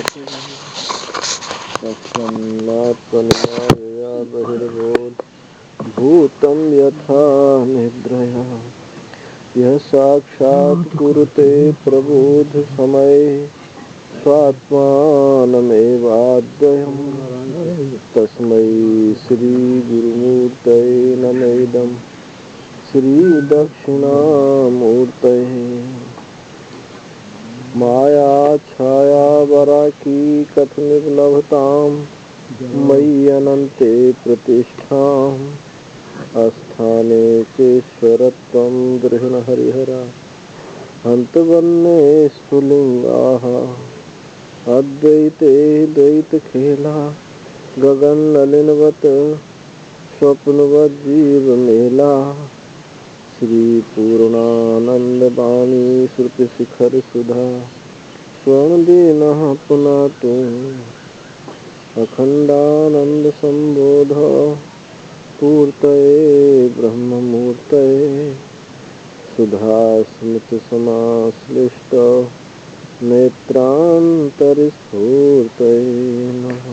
तस्मात्तन्मायया बहिर्भूत भूतं यथा निद्रया यः साक्षात् कुरुते प्रबोध समये स्वात्मानमेवाद्वयम् तस्मै श्री गुरुमूर्तये नमः श्री दक्षिणामूर्तये माया छाया वराकी कथनिर्लभतां मयि अनन्ते प्रतिष्ठाम् अस्थाने चेश्वरत्वं गृह्ण हरिहरा हन्तवन्ने स्फुलिङ्गाः अद्वैते द्वैतखेला गगननलिनवत् स्वप्नवज्जीवमेला श्रीपूर्णानन्दवाणी श्रुतिशिखरसुधा स्वर्णदीनः पुनातु अखण्डानन्दसम्बोध पूर्तये ब्रह्ममूर्तये सुधास्मृतसमाश्लिष्ट नेत्रान्तरस्फूर्तये नमः।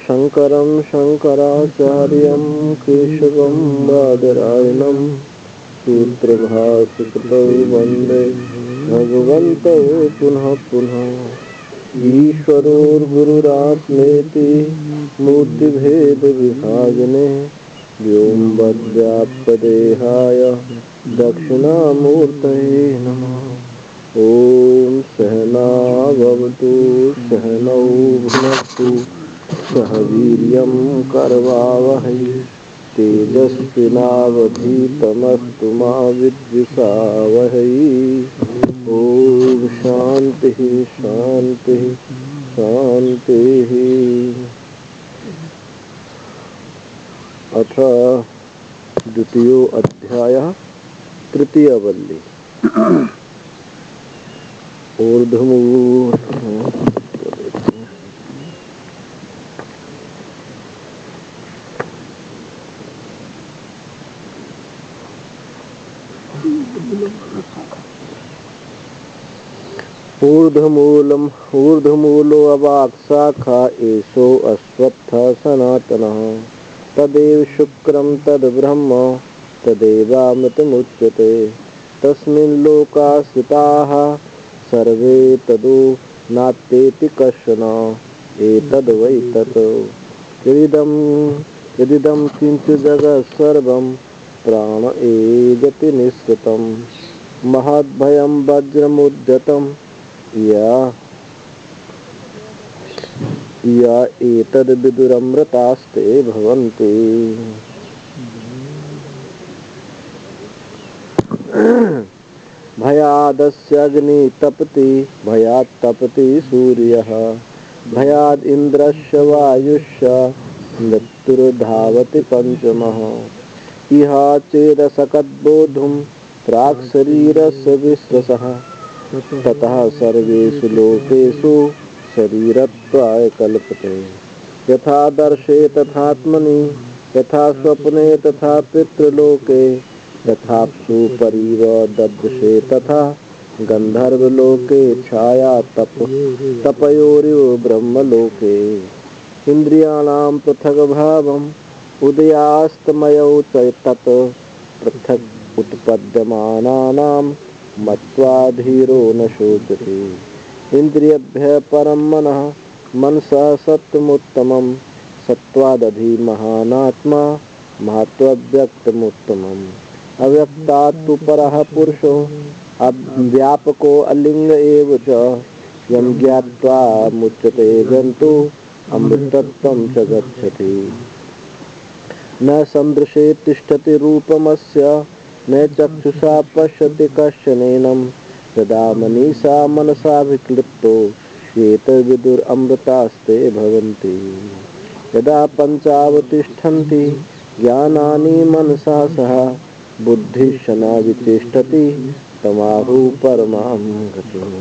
शङ्करं शङ्कराचार्यं केशवं बादरायणं सूत्रभाष्यकृतौ वन्दे भगवन्तौ पुनः पुनः। ईश्वरोर्गुरुरात्मेति मूर्तिभेदविभागिने व्योमवद्व्याप्तदेहाय दक्षिणामूर्तये नमः। ॐ सहनाववतु सहनौ भुनक्तु सह वीर्यं करवावहै तेजस्विनावधीतमस्तु मा विद्विषावहै। ॐ शान्तिः शान्तिः शान्तिः। अथ द्वितीयो अध्यायः तृतीयवल्ली। ऊर्ध्वमूलो अवाक्शाखा एषो अश्वत्थः सनातनः तदेव शुक्रं तद्ब्रह्म तदेवामृतमुच्यते तस्मिन् लोकाश्रिताः सर्वे तदो नात्येति कश्चन एतद्वै तत् यदिदं किञ्चित् जगत् सर्वं प्राण एजति निःसृतं महद्भयं वज्रमुद्यतं या एतद्विदुरमृतास्ते भवन्ति। भयादस्याग्नि तपति भयात् तपति सूर्यः भयाद् इन्द्रस्य वायुश्च मृत्युर्धावति पञ्चमः इह चेदसकद्बोधुं प्राक् शरीरस्य विश्वसः ततः सर्वेषु लोकेषु शरीरत्वाय कल्पते यथा दर्शे तथात्मनि यथा स्वप्ने तथा पितृलोके यथाप्सु परीव ददृशे तथा गंधर्वलोके छाया तपयोरिव ब्रह्मलोके इन्द्रियाणां पृथग् भावम् उदयास्तमयौ च तत् पृथक् उत्पद्यमानानां मत्वा धीरो न शोचते इन्द्रियभ्यः परं मनः मनसः सत्त्वमुत्तमं सत्त्वादधि महानात्मा महत्त्वव्यक्तमुत्तमम् अव्यक्तात् तु परः पुरुषो व्यापको अलिङ्ग एव च यं ज्ञात्वा मुच्यते जन्तु अमृतत्वं च गच्छति न सन्दृशे तिष्ठति रूपमस्य न चक्षुषा पश्यति कश्चनैनं यदा मनीषा मनसा विक्लिप्तो एतद्विदुरमृतास्ते भवन्ति यदा पञ्चावतिष्ठन्ति ज्ञानानि मनसा सह बुद्धिशना विचेष्टति तमाहु परमां गतिम्।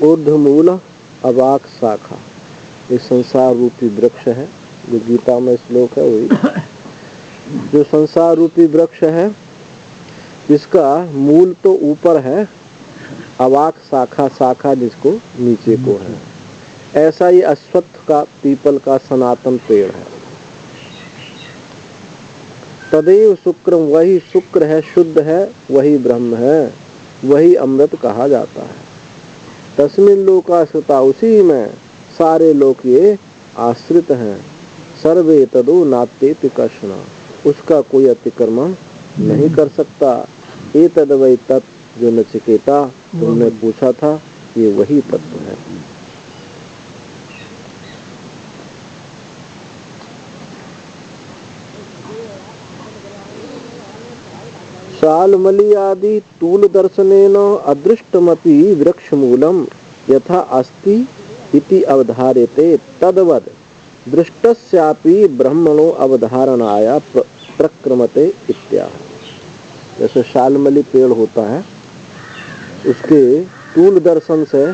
ऊर्ध्वमूल अवाक शाखा ये संसार रूपी वृक्ष है, जो गीता में श्लोक है वही। जो संसार रूपी वृक्ष है जिसका मूल तो ऊपर है, अवाक शाखा, शाखा जिसको नीचे को है, ऐसा ही अश्वत्थ का, पीपल का सनातन पेड़ है। तदेव शुक्र, वही शुक्र है, शुद्ध है, वही ब्रह्म है, वही अमृत कहा जाता है। तस्मिन् लोकाश्रिता, उसी में सारे लोक ये आश्रित हैं। सर्वे तदो नात्येति कश्चन, उसका कोई अतिक्रमण नहीं कर सकता। एतद् वै तत्, जो नचिकेता तुमने पूछा था, ये वही तत्व है। शाल्मली आदि तूल दर्शनेन अदृष्टमपि वृक्षमूलम यथा अस्ति इति अवधार्यते, तद्वद दृष्टस्यापि ब्रह्मणो अवधारणाया प्रक्रमते इत्याह। जैसे शाल्मली पेड़ होता है, उसके तूल दर्शन से,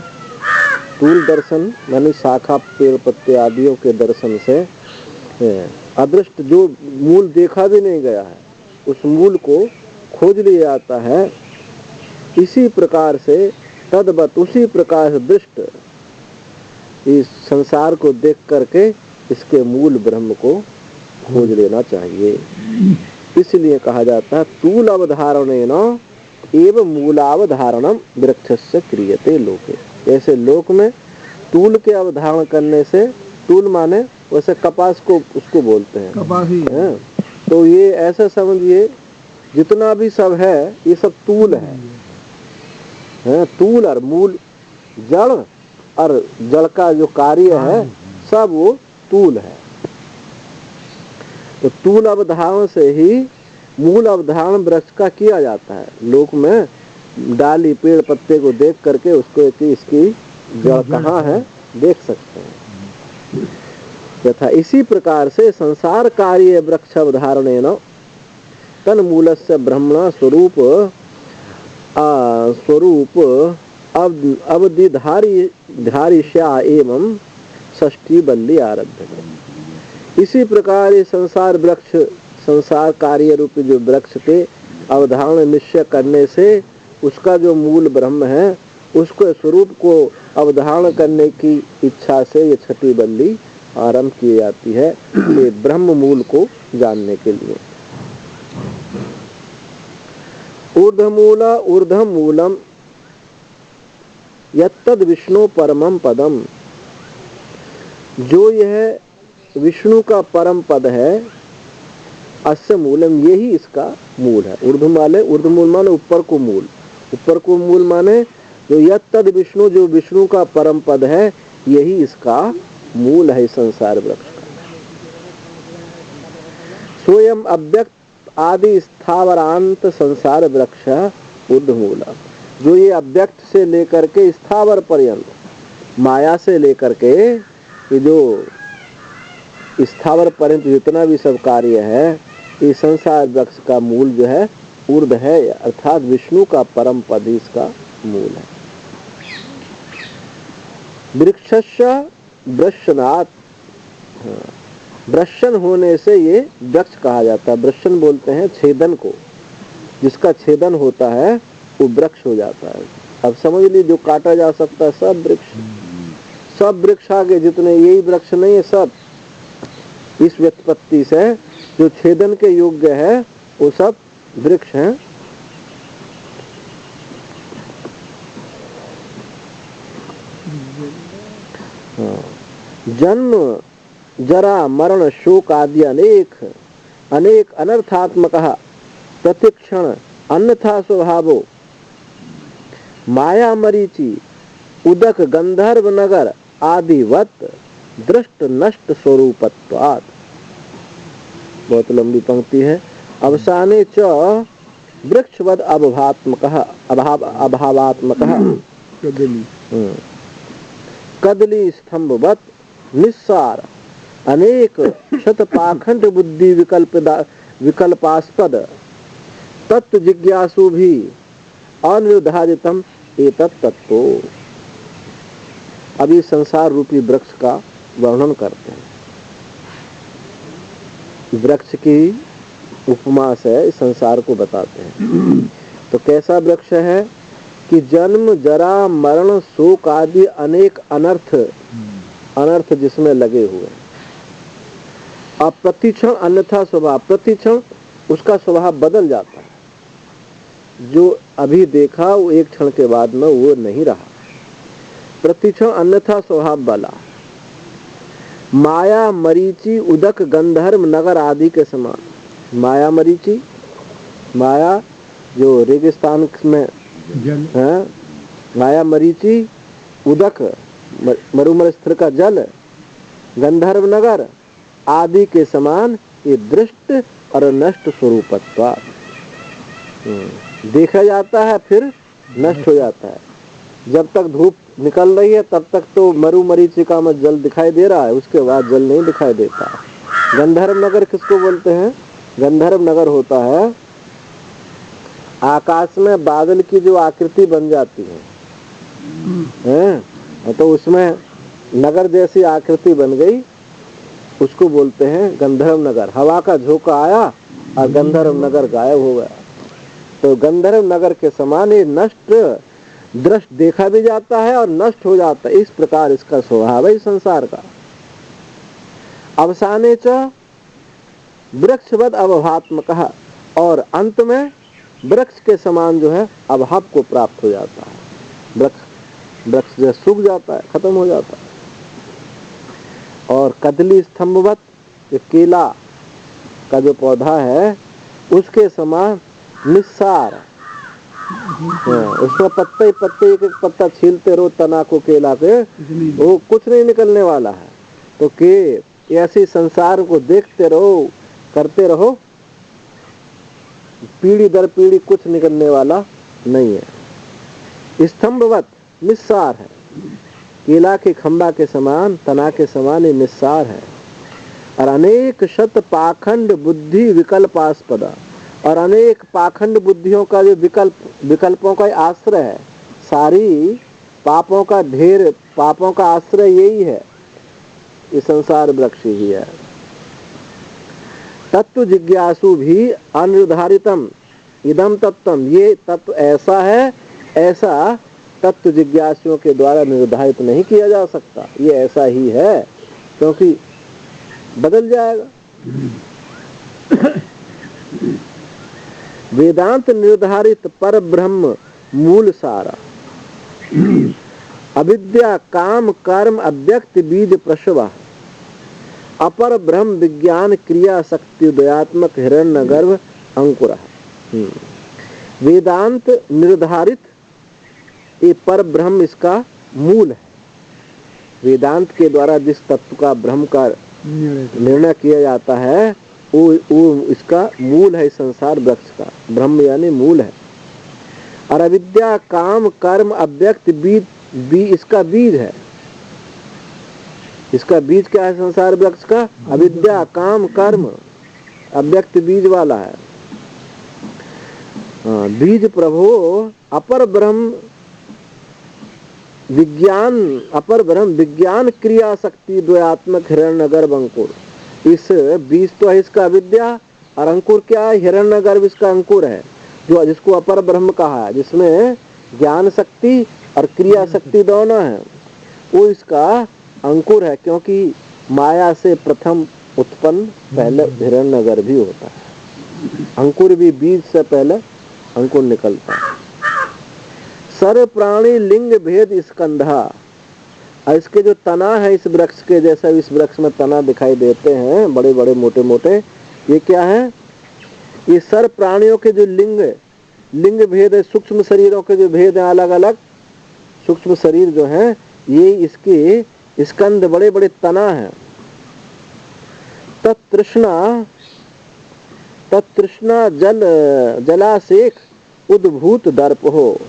तूल दर्शन मानी शाखा पेड़ पत्ते आदियों के दर्शन से अदृष्ट, जो मूल देखा भी नहीं गया है, उस मूल को खोज लिया जाता है। इसी प्रकार से तद्वत, उसी प्रकार से दृष्ट, इस संसार को देख करके इसके मूल ब्रह्म को खोज लेना चाहिए। इसलिए कहा जाता है तूल अवधारणेन एव मूलावधारणम वृक्षस्य क्रियते लोके। ऐसे लोक में तूल के अवधारण करने से, तूल माने वैसे कपास को उसको बोलते हैं, कपास ही है। तो ये ऐसा समझिए, जितना भी सब है ये सब तूल है, तूल और मूल, जड़ और जड़ का जो कार्य है सब वो तूल है। तो तूल अवधारण से ही मूल अवधारण वृक्ष का किया जाता है। लोक में डाली पेड़ पत्ते को देख करके उसको कि इसकी जड़ कहाँ है देख सकते हैं। तथा इसी प्रकार से संसार कार्य वृक्ष अवधारणेन तन मूलस्य ब्रह्मण स्वरूप अवधिधारिष्या एवं षष्ठी बल्ली आरभ्य। इसी प्रकार ये संसार वृक्ष, संसार कार्य रूपी जो वृक्ष के अवधारण निश्चय करने से उसका जो मूल ब्रह्म है, उसको स्वरूप को अवधारण करने की इच्छा से ये छठी बल्ली आरंभ की जाती है, ये ब्रह्म मूल को जानने के लिए। ऊर्ध्वमूला ऊर्ध्वमूलम यत्तद् विष्णु परमं पदम, जो यह विष्णु का परम पद है, अस्य मूलम, यही इसका मूल है। ऊर्ध्वमाले, ऊर्ध्वमूल माने ऊपर को मूल, ऊपर को मूल माने जो यत्तद् विष्णु, जो विष्णु का परम पद है, यही इसका मूल है संसार वृक्ष का। स्वयं अव्यक्त आदि स्थावरांत संसार वृक्ष ऊर्ध्वमूला, जो ये अव्यक्त से लेकर के स्थावर पर्यंत, माया से लेकर के ये जो स्थावर पर्यंत जितना भी सब कार्य है, ये संसार वृक्ष का मूल जो है ऊर्ध्व है, अर्थात विष्णु का परम पद इसका मूल है। वृक्षस्य वृषणात्, वृषण होने से ये वृक्ष कहा जाता है। वृषण बोलते हैं छेदन को, जिसका छेदन होता है वो वृक्ष हो जाता है। अब समझ लीजिए, जो काटा जा सकता है सब वृक्ष, सब वृक्ष आगे जितने, यही वृक्ष नहीं है, सब इस व्युत्पत्ति से जो छेदन के योग्य है वो सब वृक्ष हैं। जन्म जरा मरण शोक आदि अनेक अनेक अनर्थात्मक प्रतिक्षण अन्यथा स्वभावो माया मरीचि उदक गंधर्व नगर आदिवत दृष्ट नष्ट स्वरूपत्वात्। बहुत लंबी पंक्ति है। अवसाने च वृक्षवद अभावात्मकः कदली स्तंभवत निस्सार अनेक शतपाखंड बुद्धि विकल्पास्पद तत्व जिज्ञासु भी अनिर्धारितम एतत् तत्तो। अभी संसार रूपी वृक्ष का वर्णन करते हैं। वृक्ष की उपमा से संसार को बताते हैं। तो कैसा वृक्ष है कि जन्म जरा मरण शोक आदि अनेक अनर्थ जिसमें लगे हुए। अब प्रतिक्षण अन्यथा स्वभाव, प्रतिक्षण उसका स्वभाव बदल जाता है। जो अभी देखा वो एक क्षण के बाद में वो नहीं रहा। प्रतिक्षण अन्यथा स्वभाव वाला। माया मरीचि उदक गंधर्व नगर आदि के समान। माया मरीचि, माया जो रेगिस्तान में है, माया मरीचि उदक मरुमर स्थिर का जल, गंधर्व नगर आदि के समान ये दृष्ट और नष्ट स्वरूपत्वा। देखा जाता है फिर नष्ट हो जाता है। जब तक धूप निकल रही है तब तक तो मरु मरीचिका में जल दिखाई दे रहा है, उसके बाद जल नहीं दिखाई देता। गंधर्व नगर किसको बोलते हैं? गंधर्व नगर होता है आकाश में बादल की जो आकृति बन जाती है तो उसमें नगर जैसी आकृति बन गई, उसको बोलते हैं गंधर्व नगर। हवा का झोंका आया और गंधर्व नगर गायब हो गया। तो गंधर्व नगर के समान ये नष्ट दृष्ट देखा भी जाता है और नष्ट हो जाता है। इस प्रकार इसका स्वभाव है संसार का। अवसाने च वृक्षवद अभावात्मक, और अंत में वृक्ष के समान जो है अभाव को प्राप्त हो जाता है। वृक्ष जो सूख जाता है, खत्म हो जाता है। और कदली स्तंभवत, जो केला का जो पौधा है उसके समान निस्सार, उसमें पत्ते ही पत्ते, एक एक पत्ता छीलते रहो तना को केला के, वो कुछ नहीं निकलने वाला है। तो के ऐसे संसार को देखते रहो, करते रहो, पीढ़ी दर पीढ़ी कुछ निकलने वाला नहीं है। स्तंभवत निस्सार है, केला के खंबा के समान, तना के समान ये निस्सार है। और अनेक शत पाखंड बुद्धि विकल्पास्पदा, और अनेक पाखंड बुद्धियों का जो विकल्पों का आश्रय है। सारी पापों का ढेर, पापों का आश्रय यही है, ये संसार वृक्ष ही है। तत्व जिज्ञासु भी अनिर्धारितम इदम तत्वम, ये तत्व ऐसा है, ऐसा तत्व जिज्ञासुओं के द्वारा निर्धारित नहीं किया जा सकता। ये ऐसा ही है क्योंकि बदल जाएगा। वेदांत निर्धारित पर ब्रह्म मूल सारा, अविद्या काम कर्म अव्यक्त बीज प्रसव, अपर ब्रह्म विज्ञान क्रिया शक्ति उदयात्मक हिरण्य गर्भ अंकुर। वेदांत निर्धारित ये पर ब्रह्म इसका मूल है। वेदांत के द्वारा जिस तत्व का ब्रह्म का निर्णय किया जाता है वो इसका मूल है। संसार वृक्ष का ब्रह्म यानी मूल है। और अविद्या काम कर्म अव्यक्त बीज इसका बीज है। इसका बीज क्या है? संसार वृक्ष का अविद्या काम कर्म अव्यक्त बीज वाला है। बीज प्रभो अपर ब्रह्म विज्ञान क्रिया शक्ति द्वयात्मक हिरण्य गर्भ अंकुर। इस बीज तो है इसका अविद्या, और अंकुर क्या है? हिरण्य गर्भ इसका अंकुर है, जो जिसको अपर ब्रह्म कहा है, जिसमें ज्ञान शक्ति और क्रिया शक्ति दोनों है। वो इसका अंकुर है, क्योंकि माया से प्रथम उत्पन्न पहले हिरण्य गर्भ ही होता है। अंकुर भी बीज से पहले अंकुर निकलता है। सर्व प्राणी लिंग भेद स्कंधा, इसके जो तना है इस वृक्ष के, जैसा इस वृक्ष में तना दिखाई देते हैं बड़े बड़े मोटे मोटे, ये क्या है? ये सर्व प्राणियों के जो लिंग भेद है, सूक्ष्म शरीरों के जो भेद है, अलग अलग सूक्ष्म शरीर जो हैं, ये इसके स्कंद बड़े बड़े तना हैं। तत्तृष्णा जलाशेख उद्भूत दर्प हो,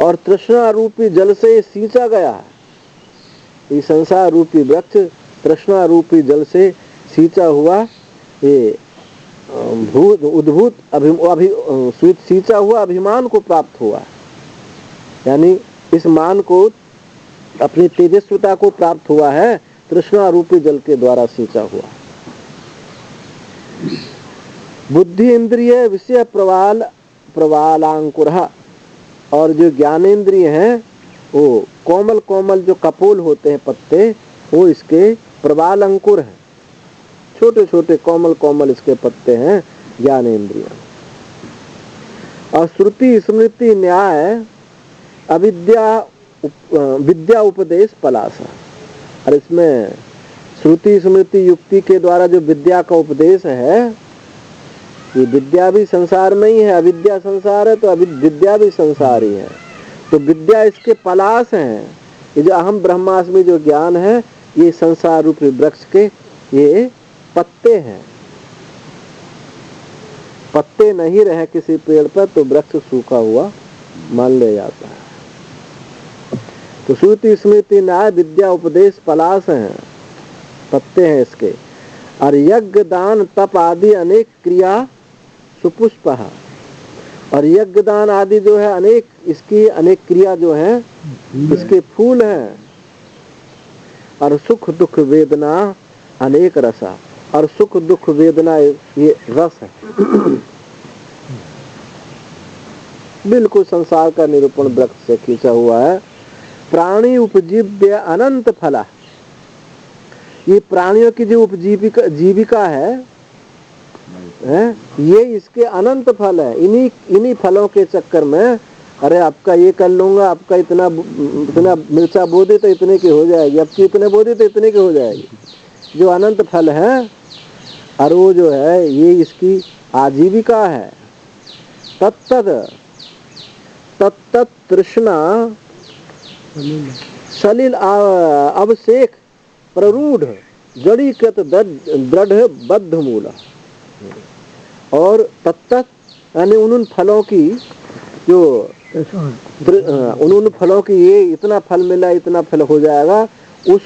और तृष्णा रूपी जल से सींचा गया है। ये संसार रूपी वृक्ष तृष्णा रूपी जल से सींचा हुआ, ये उद्भूत सींचा हुआ अभिमान को प्राप्त हुआ, यानी इस मान को, अपनी तेजस्विता को प्राप्त हुआ है तृष्णा रूपी जल के द्वारा सींचा हुआ। बुद्धि इंद्रिय विषय प्रवालांकुर, और जो ज्ञानेंद्रिय हैं वो कोमल कोमल जो कपोल होते हैं पत्ते, वो इसके प्रवाल अंकुर हैं, छोटे छोटे कोमल कोमल इसके पत्ते हैं ज्ञानेंद्रिय। और श्रुति स्मृति न्याय अविद्या विद्या उपदेश पलासा, और इसमें श्रुति स्मृति युक्ति के द्वारा जो विद्या का उपदेश है, ये विद्या भी संसार में ही है, अविद्या संसार है तो विद्या भी संसार ही है। तो विद्या इसके पलाश हैं, ये जो अहम ब्रह्मास्मि जो ज्ञान है, ये संसार रूपी वृक्ष के ये पत्ते हैं। पत्ते नहीं रहे किसी पेड़ पर तो वृक्ष सूखा हुआ मान लिया जाता है। तो श्रुति स्मृति न्याय विद्या उपदेश पलाश हैं, पत्ते हैं इसके। और यज्ञ दान तप आदि अनेक क्रिया सुपुष्प, और यज्ञ दान आदि जो है अनेक, इसकी अनेक क्रिया जो है इसके फूल हैं। और सुख दुख वेदना अनेक रसा, और सुख दुख वेदना ये रस है। बिल्कुल संसार का निरूपण वृक्ष से खींचा हुआ है। प्राणी उपजीव्य अनंत फला, ये प्राणियों की जो जीविका है, ये इसके अनंत फल है। इन्हीं फलों के चक्कर में, अरे आपका ये कर लूंगा, आपका इतना मिर्चा बो दे तो इतने की हो जाएगी, आपकी इतने बो दे तो इतने की हो जाएगी, जो अनंत फल है। और वो जो है ये इसकी आजीविका है। तत्त तृष्णा सलिल अवशेख प्ररूढ़ जड़ीकृत दृढ़ बद्ध मूला, और तत्त यानी उन फलों की जो उन फलों की, ये इतना फल मिला इतना फल हो जाएगा, उस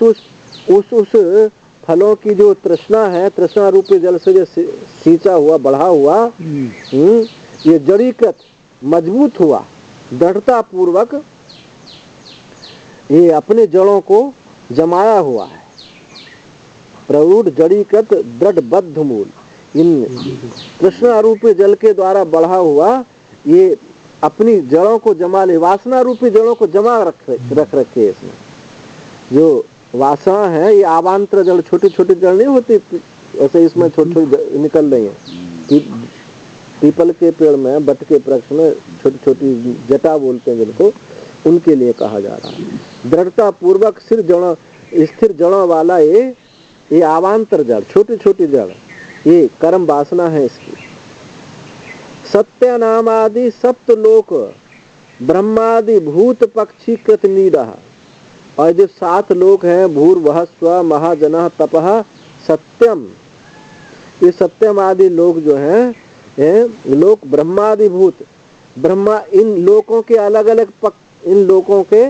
फलों की जो तृष्णा है, तृष्णा रूपी जल से जो सींचा हुआ बढ़ा हुआ, ये जड़ीकृत मजबूत हुआ, दृढ़ता पूर्वक ये अपने जड़ों को जमाया हुआ है। प्रौढ़ जड़ीकृत दृढ़ बद्ध मूल, इन तृष्णा रूपी जल के द्वारा बढ़ा हुआ ये अपनी जड़ों को जमा ले, वासना रूपी जड़ों को जमा रख रखे। इसमें जो वासना है ये आवांतर जड़, छोटी छोटी जड़ नहीं होती ऐसे, इसमें छोटी छोटी निकल रही है। पीपल के पेड़ में, बट के वृक्ष में छोटी छोटी जटा बोलते हैं जिनको, उनके लिए कहा जा रहा है। दृढ़ता पूर्वक स्थिर जड़ों वाला ये आवांतर जड़, छोटी छोटी जड़, ये कर्म वासना है इसकी। सत्य नाम आदि सप्तलोक ब्रह्मादि भूत पक्षी कृत नीरह, और जो 7 लोक हैं, भूर्भुवः स्व महाजनः तपः सत्यम, ये सत्यम आदि लोक जो हैं, लोक ब्रह्मादि भूत, ब्रह्मा, इन लोकों के अलग अलग इन लोकों के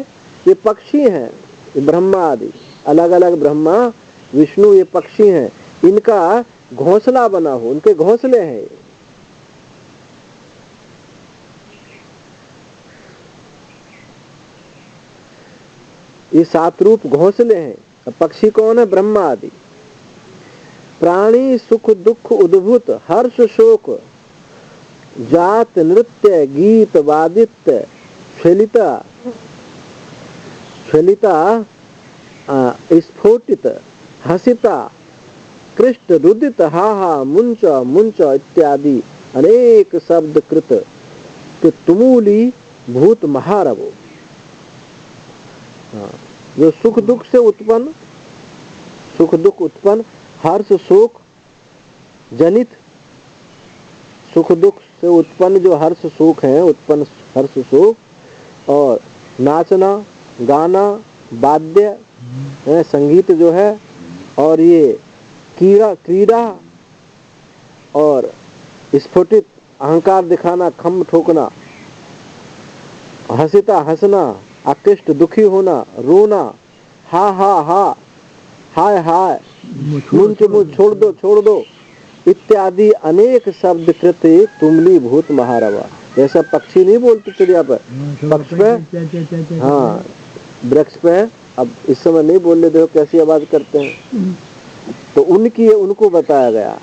ये पक्षी हैं। ब्रह्मा आदि अलग अलग, ब्रह्मा विष्णु ये पक्षी हैं, इनका घोंसला बना हो, उनके घोंसले हैं। ये 7 रूप घोंसले हैं। पक्षी कौन है? ब्रह्मा आदि। प्राणी सुख दुख उद्भूत हर्ष शोक जात नृत्य गीत वादित्य स्फलिता स्फोटित हसिता कृष्ट रुदित हा मुंच मुंच इत्यादि अनेक शब्द कृत तुमूली भूत महारवो। जो सुख दुख से उत्पन्न, सुख दुख उत्पन्न, हर्ष शोक जनित, सुख दुख से उत्पन्न जो हर्ष शोक है, उत्पन्न हर्ष शोक, और नाचना गाना वाद्य है, संगीत जो है, और ये क्रीड़ा और स्फुटित अहंकार दिखाना, खम्भ ठोकना, हंसिता हंसना, आकृष्ट दुखी होना, रोना, हा हा हा, हाय हाय, मुंच मुंच, छोड़ दो इत्यादि अनेक शब्द कृत तुमली भूत महारवा। जैसा पक्षी नहीं बोलते चिड़िया पर, पक्ष पे, हाँ वृक्ष पे, अब इस समय नहीं बोल लेते हो कैसी आवाज करते हैं, तो उनको बताया गया।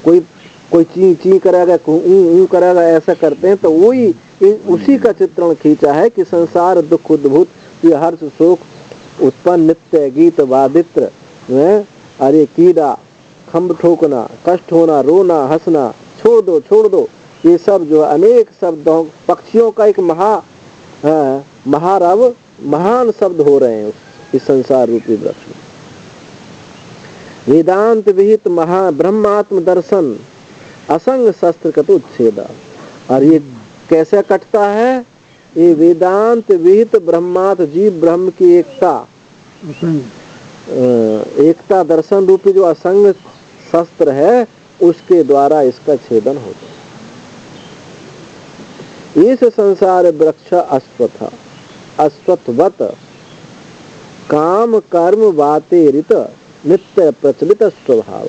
कोई कोई ची ची करेगा, ऊ करेगा, ऐसा करते हैं, तो वही उसी का चित्रण खींचा है कि संसार दुख उद्भूत, ये हर्ष शोक उत्पन्न, नित्य गीत वादित्र, अरे कीड़ा, खम्भ ठोकना, कष्ट होना, रोना, हंसना, छोड़ दो, ये सब जो अनेक शब्दों, पक्षियों का एक महारव महान शब्द हो रहे हैं इस संसार रूपी वृक्ष में। वेदांत विहित महा ब्रह्मात्म दर्शन असंग शस्त्र कत उच्छेदा। और ये कैसे कटता है? ये वेदांत विहित ब्रह्मात्म जीव ब्रह्म की एकता दर्शन रूपी जो असंग शस्त्र है, उसके द्वारा इसका छेदन होता है। इस संसार वृक्ष अश्वत्थवत काम कर्म वातेरित नित्य प्रचलित स्वभाव।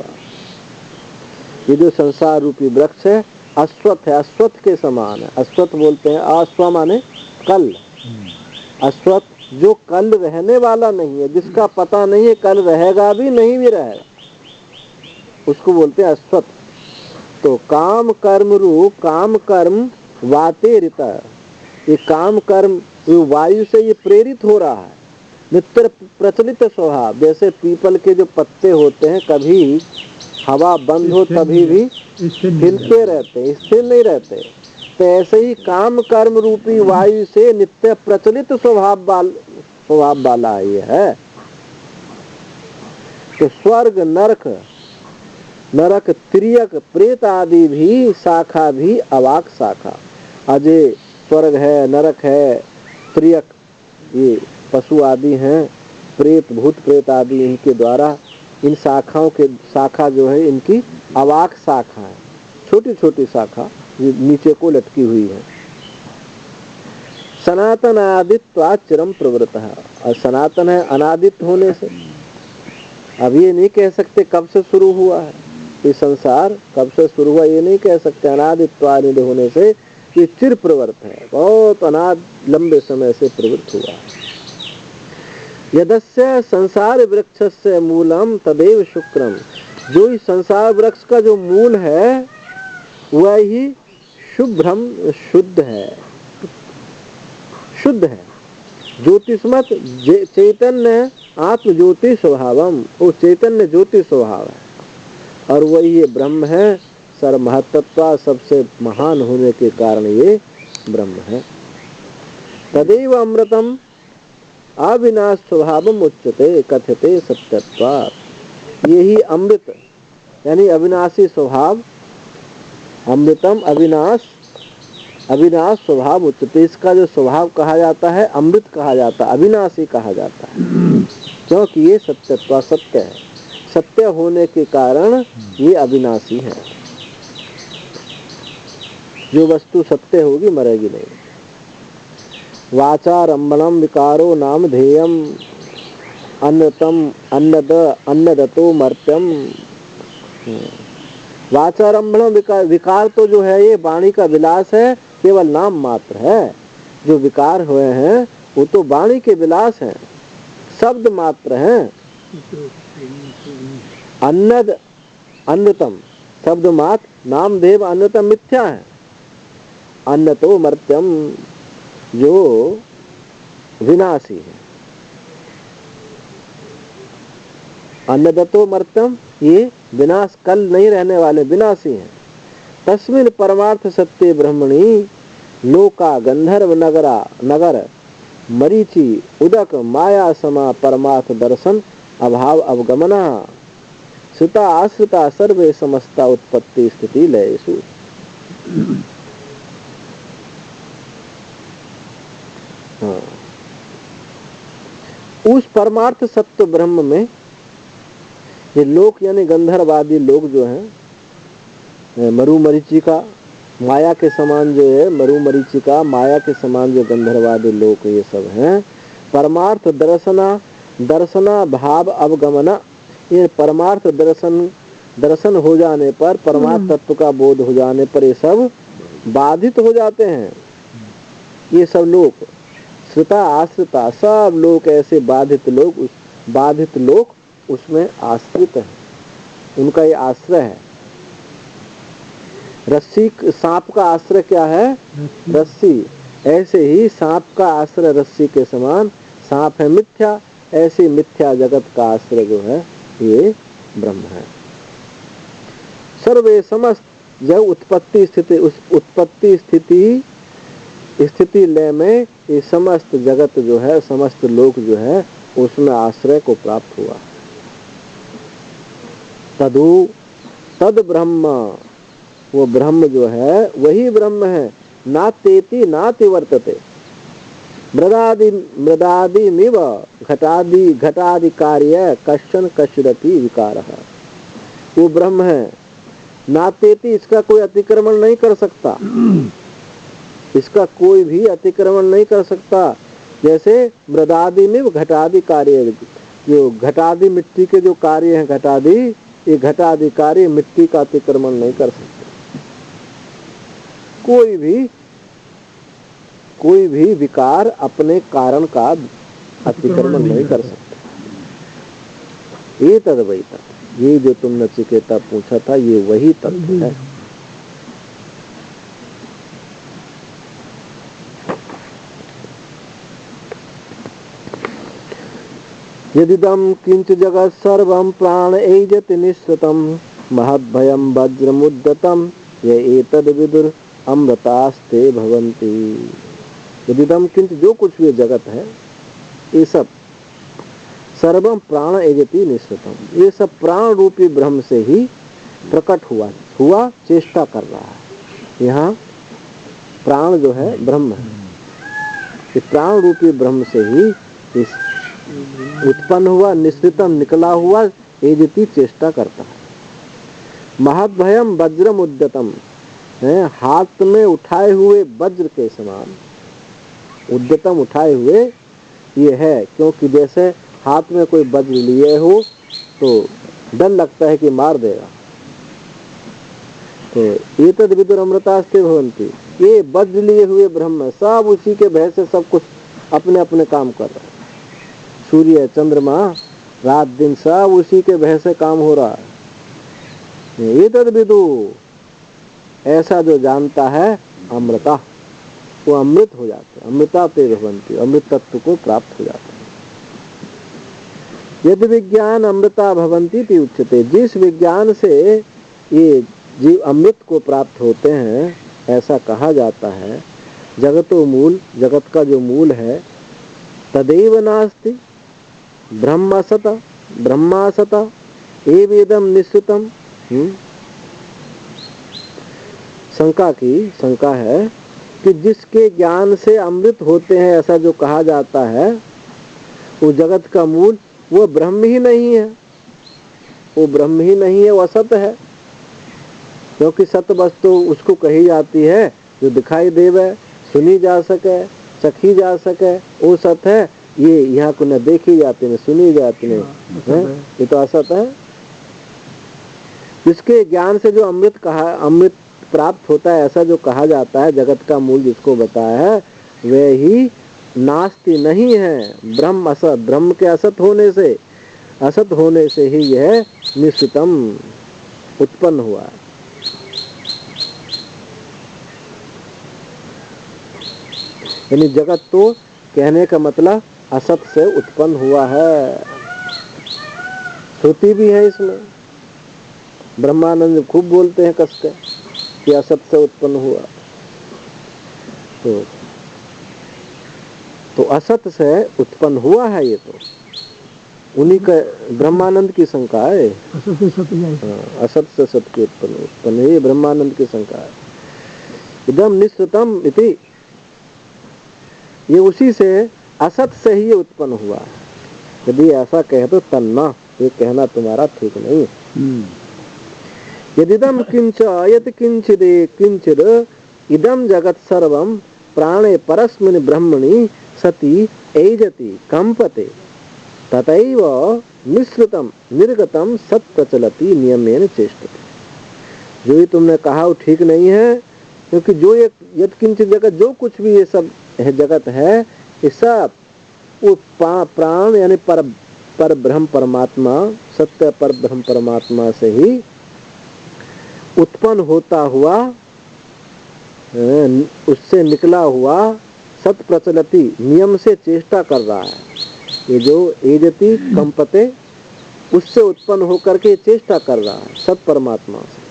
ये जो संसार रूपी वृक्ष है अश्वत्थ है, अश्वत्थ के समान है। अश्वत्थ बोलते हैं, अश्व माने कल, अश्वत्थ जो कल रहने वाला नहीं है, जिसका पता नहीं है कल रहेगा भी नहीं भी रहेगा, उसको बोलते हैं अश्वत्थ। तो काम कर्म वातेरिता, ये काम कर्म वायु से ये प्रेरित हो रहा है। नित्य प्रचलित स्वभाव, जैसे पीपल के जो पत्ते होते हैं, कभी हवा बंद हो तभी भी हिलते रहते, स्थिर नहीं रहते, तो ऐसे ही काम कर्म रूपी वायु से नित्य प्रचलित स्वभाव वाला ये है। तो स्वर्ग नरक तिर्यक प्रेत आदि भी शाखा भी अवाक शाखा। अजय स्वर्ग है, नरक है, तिर्यक ये पशु आदि हैं, प्रेत भूत प्रेत आदि, इनके द्वारा इन शाखाओं के शाखा जो है इनकी अवाक शाखा है, छोटी छोटी शाखा नीचे को लटकी हुई है। सनातन आदित्वा चिरम प्रवृत्त है, और सनातन है अनादित होने से। अब ये नहीं कह सकते कब से शुरू हुआ है ये संसार, कब से शुरू हुआ ये नहीं कह सकते। अनादित्वानिध होने से ये चिर प्रवृत्त है, बहुत अनाद लंबे समय से प्रवृत्त हुआ है। यदस्य संसार वृक्षस्य मूलम तदेव शुक्रम, जो इस संसार वृक्ष का जो मूल है वह ही शुभ्रम शुद्ध है, ज्योतिष्मत चैतन्य आत्म ज्योति स्वभावम, वो चैतन्य ज्योति स्वभाव है, और वही ये ब्रह्म है। सर्वमहत्त्वा, सबसे महान होने के कारण ये ब्रह्म है। तदेव अमृतम अविनाश स्वभावम उच्यते कथ्यते सत्यत्वात्। यही अमृत यानी अविनाशी स्वभाव, अमृतम अविनाश स्वभाव उच्यते, इसका जो स्वभाव कहा जाता है अमृत कहा जाता है, अविनाशी कहा जाता है, क्योंकि ये सत्यत्वा सत्य है, सत्य होने के कारण ये अविनाशी है। जो वस्तु सत्य होगी मरेगी नहीं। वाचारंभणम विकारो नाम ध्येयम अन्नतम अन्नदतो मर्त्यम। वाचारंभणम विकार तो जो है ये वाणी का विलास है, केवल नाम मात्र है। जो विकार हुए हैं वो तो वाणी के विलास हैं, शब्द मात्र हैं। अन्नतम शब्द मात्र, नामधेय अन्नतम मिथ्या है। अन्नतो मर्त्यम जो विनाशी है, अन्नदतो मर्त्यम ये विनाश कल नहीं रहने वाले विनाशी हैं। तस्मिन् परमार्थ सत्य ब्रह्मणि लोका गंधर्व नगर मरीचि उदक माया समा परमार्थ दर्शन अभाव अवगमना श्रुता आश्रिता सर्वे समस्ता उत्पत्ति स्थिति लयेषु। उस परमार्थ सत्य ब्रह्म में ये लोक यानी गंधर्वादी लोग जो हैं, मरु मरीचिका माया के समान जो है, मरु मरीचिका माया के समान जो गंधर्वादी लोग ये सब हैं। परमार्थ दर्शना भाव अवगमना, ये परमार्थ दर्शन हो जाने पर, परमार्थ तत्व का बोध हो जाने पर ये सब बाधित हो जाते हैं। ये सब लोग श्रुता आश्रिता, सब लोग ऐसे बाधित लोग उसमें आश्रित हैं, उनका ये आश्रय है। रस्सी, सांप का आश्रय क्या है? रस्सी। ऐसे ही सांप का आश्रय रस्सी के समान, सांप है मिथ्या, ऐसे मिथ्या जगत का आश्रय जो है ये ब्रह्म है। सर्वे समस्त, जब उत्पत्ति स्थिति, उस उत्पत्ति स्थिति लय में ये समस्त जगत जो है, समस्त लोक जो है, उसमें आश्रय को प्राप्त हुआ। तदु तद ब्रह्म, वो ब्रह्म जो है वही ब्रह्म है। नातेति नाति वर्तते, मृदादिमिव घटादि कार्य कश्चन कश्चिदपि विकारः। वो ब्रह्म है। नातेति, इसका कोई अतिक्रमण नहीं कर सकता, इसका कोई भी अतिक्रमण नहीं कर सकता। जैसे मृदादिमिव घटादि कार्य, जो घटादि मिट्टी के जो कार्य हैं घटादि, ये घटादि कार्य मिट्टी का अतिक्रमण नहीं कर सकते। कोई भी विकार अपने कारण का अतिक्रमण नहीं कर सकता। ये तद्वैता, ये जो तुम नचिकेता पूछा था, ये वही तत्व है। यदिदं किंच जगत् सर्वं प्राण एजति निःसृतं महद्भयं वज्रमुद्यतं ये एतद् विदुर अमृतास्ते भवन्ति। यदिदं किंच, जो कुछ भी जगत है ये सब, सर्वं प्राण एजति निःसृतं, ये सब प्राण रूपी ब्रह्म से ही प्रकट हुआ चेष्टा कर रहा है। यहाँ प्राण जो है ब्रह्म है, इस प्राण रूपी ब्रह्म से ही इस उत्पन्न हुआ, निश्चितम निकला हुआ, एजति चेष्टा करता है। महद्भयम वज्रम उद्यतम है, हाथ में उठाए हुए वज्र के समान, उद्यतम उठाए हुए ये है। क्योंकि जैसे हाथ में कोई वज्र लिए हो तो डर लगता है कि मार देगा। तो एतद् विदुर अमृतास्ते भवन्ति, ये वज्र लिए हुए ब्रह्म, सब उसी के भय से सब कुछ अपने अपने काम कर रहे हैं। सूर्य चंद्रमा रात दिन सब उसी के भय से काम हो रहा है। एतद् विदु, ऐसा जो जानता है, अमृता, वो अमृत हो जाते, अमृता ते भवन्ति, अमृत तत्व को प्राप्त हो जाते हैं। यदि विज्ञान अमृता भवन्ति इति उच्यते, जिस विज्ञान से ये जीव अमृत को प्राप्त होते हैं, ऐसा कहा जाता है। जगतो मूल, जगत का जो मूल है, तदेव नास्ति ब्रह्मासत एवेदम निश्चितम। शंका है कि जिसके ज्ञान से अमृत होते हैं, ऐसा जो कहा जाता है, वो जगत का मूल वो ब्रह्म ही नहीं है, वो ब्रह्म ही नहीं है, वो असत है। क्योंकि सत वस्तु उसको कही जाती है जो दिखाई देवे, सुनी जा सके, चखी जा सके, वो सत है। ये यहाँ को न देखी जाती न सुनी जाती है, ये तो असत है। जिसके ज्ञान से जो अमृत प्राप्त होता है, ऐसा जो कहा जाता है, जगत का मूल जिसको बताया है, वे ही नास्ति नहीं है। ब्रह्म असत, ब्रह्म के असत होने से ही यह निश्चितम उत्पन्न हुआ है। यानी जगत तो कहने का मतलब असत से उत्पन्न हुआ है। श्रुति भी है इसमें, ब्रह्मानंद खूब बोलते हैं कस के कि असत से उत्पन्न हुआ। तो असत से उत्पन्न हुआ है, ये तो उन्हीं का ब्रह्मानंद की शंका है। असत से सत की उत्पन्न है, ये ब्रह्मानंद की शंका है। इदम निश्चितम इति, ये उसी से असत से ही उत्पन्न हुआ। यदि ऐसा कहे तो तन्ना, ये कहना तुम्हारा ठीक नहीं है। यदिदम किंच यत किंचिद इदम जगत सर्वम प्राणे परस्मिन् ब्रह्मणि सति एजति कंपते ततैव मिश्रितम निर्गतम सत प्रचलति नियमेन चेष्टते। जो ही तुमने कहा वो ठीक नहीं है, क्योंकि जो एक यत किंचित जगत, जो कुछ भी ये सब है जगत है, ये सब वो प्राण यानी पर ब्रह्म परमात्मा, सत्य पर ब्रह्म परमात्मा से ही उत्पन्न होता हुआ, उससे निकला हुआ सत प्रचलति नियम से चेष्टा कर रहा है। ये जो एजति कंपते, उससे उत्पन्न होकर के चेष्टा कर रहा है सत परमात्मा से।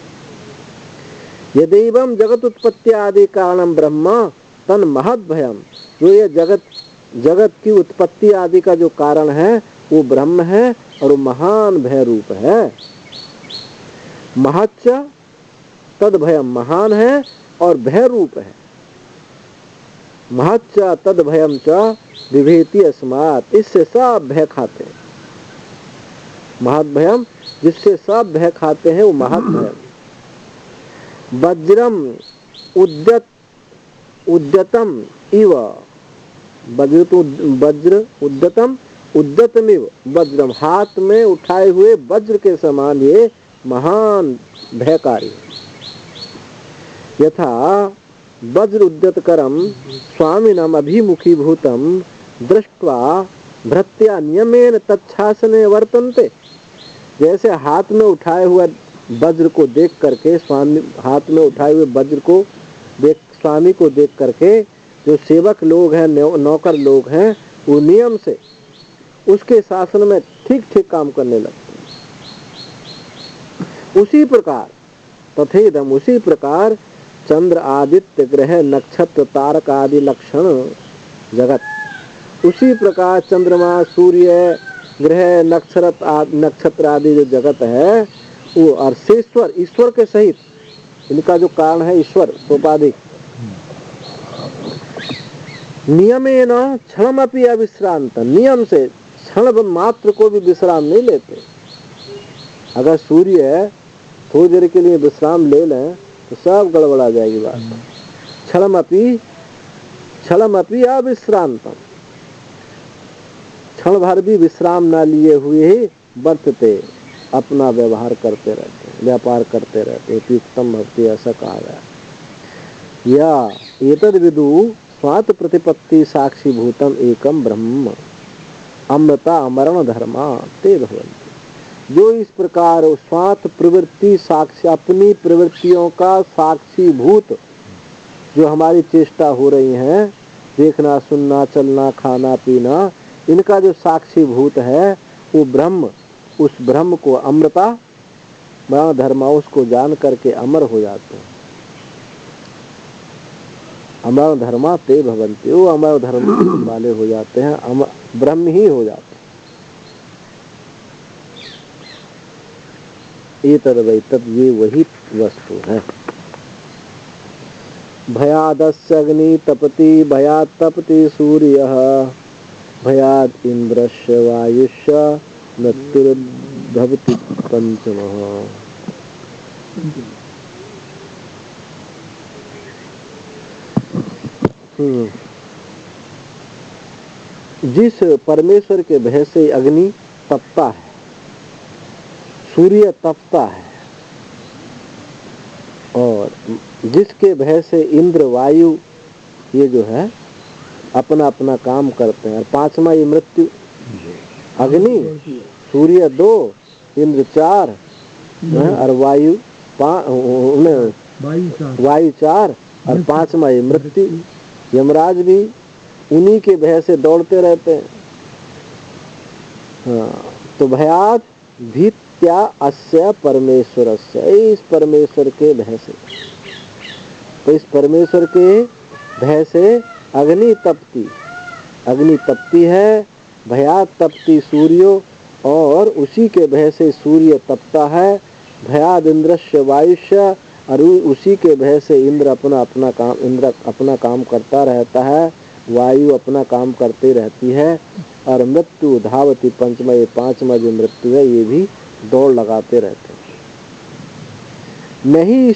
यदेवं जगत उत्पत्ति आदि कारणम ब्रह्म तन महद भयम, जो ये जगत की उत्पत्ति आदि का जो कारण है वो ब्रह्म है और वो महान भय रूप है। महच्च तद भयम, महान है और भय रूप है। महच्च तद भयम च विभेति अस्मात्, इससे सब भय खाते हैं। महत भयम, जिससे सब भय खाते हैं वो महत भयम। वज्रम उद्यतम इव, वज्र उद्यतम उद्यतमिव वज्रम, हाथ में उठाए हुए वज्र के समान ये महान भयकारी। यथा वज्र उद्यतकरम स्वामिनम अभिमुखीभूतम दृष्ट्वा भृत्या नियमेन तच्छासने वर्तन्ते, जैसे हाथ में उठाए हुए वज्र को देख करके, स्वामी हाथ में उठाए हुए वज्र को देख, स्वामी को देख करके जो सेवक लोग हैं, नौकर लोग हैं, वो नियम से उसके शासन में ठीक ठीक काम करने लगते हैं। उसी प्रकार तथेदम, उसी प्रकार चंद्र आदित्य ग्रह नक्षत्र तारक आदि लक्षण जगत, उसी प्रकार चंद्रमा सूर्य ग्रह नक्षत्र आदि जो जगत है वो अर्शेश्वर, ईश्वर के सहित, इनका जो कारण है ईश्वर सोपाधिक, नियमेन क्षणमपि अविश्रांत, नियम से क्षण मात्र को भी विश्राम नहीं लेते। अगर सूर्य थोड़ी देर के लिए विश्राम ले लें तो सब गड़बड़ा जाएगी बात। क्षणमपि अविश्रांतम, क्षण भर भी विश्राम ना लिए हुए ही वर्तते, अपना व्यवहार करते रहते हैं, व्यापार करते रहते हैं। युक्तम भक्ति, ऐसा कहा गया। या एतद विदु स्वात प्रतिपत्ति साक्षी भूतम एकम ब्रह्म अमृता अमरण धर्मा ते भवन्ति, जो इस प्रकार स्वात प्रवृत्ति साक्षी, अपनी प्रवृत्तियों का साक्षी भूत, जो हमारी चेष्टा हो रही हैं, देखना सुनना चलना खाना पीना, इनका जो साक्षी भूत है वो ब्रह्म, उस ब्रह्म को अमृता मरण धर्मा, उसको जान करके अमर हो जाते हैं। अमर धर्मा ते भवन्ति, वो अमर धर्म वाले हो जाते हैं, ब्रह्म ही हो जाते हैं। ये तद्वै तद, ये वही वस्तु है। भयादस्य अग्नि तपति, भयात् तपति सूर्यः, भयात् इंद्रस्य वायुश्च मृत्युर्भवति पंचमः। जिस परमेश्वर के भय से अग्नि तपता है, सूर्य तपता है, और जिसके भय से इंद्र वायु ये जो है अपना अपना काम करते हैं। और पांचवा ये मृत्यु, अग्नि, सूर्य 2, इंद्र 4 और वायु 4 और पांचवा ये मृत्यु। यमराज भी उन्हीं के भय से दौड़ते रहते हैं। हाँ, तो भयात भीत्या अस्य परमेश्वरस्य, इस परमेश्वर के भय से, तो इस परमेश्वर के भय से अग्नि तपती है, भयात तपती सूर्यो, और उसी के भय से सूर्य तपता है। भयाद इंद्रस्य वायुष्य, और उसी के भय से इंद्र अपना काम करता रहता है, वायु अपना काम करते रहती है, और मृत्यु धावती पंचमा, ये पांचवा जो मृत्यु है ये भी दौड़ लगाते रहते हैं। नहीं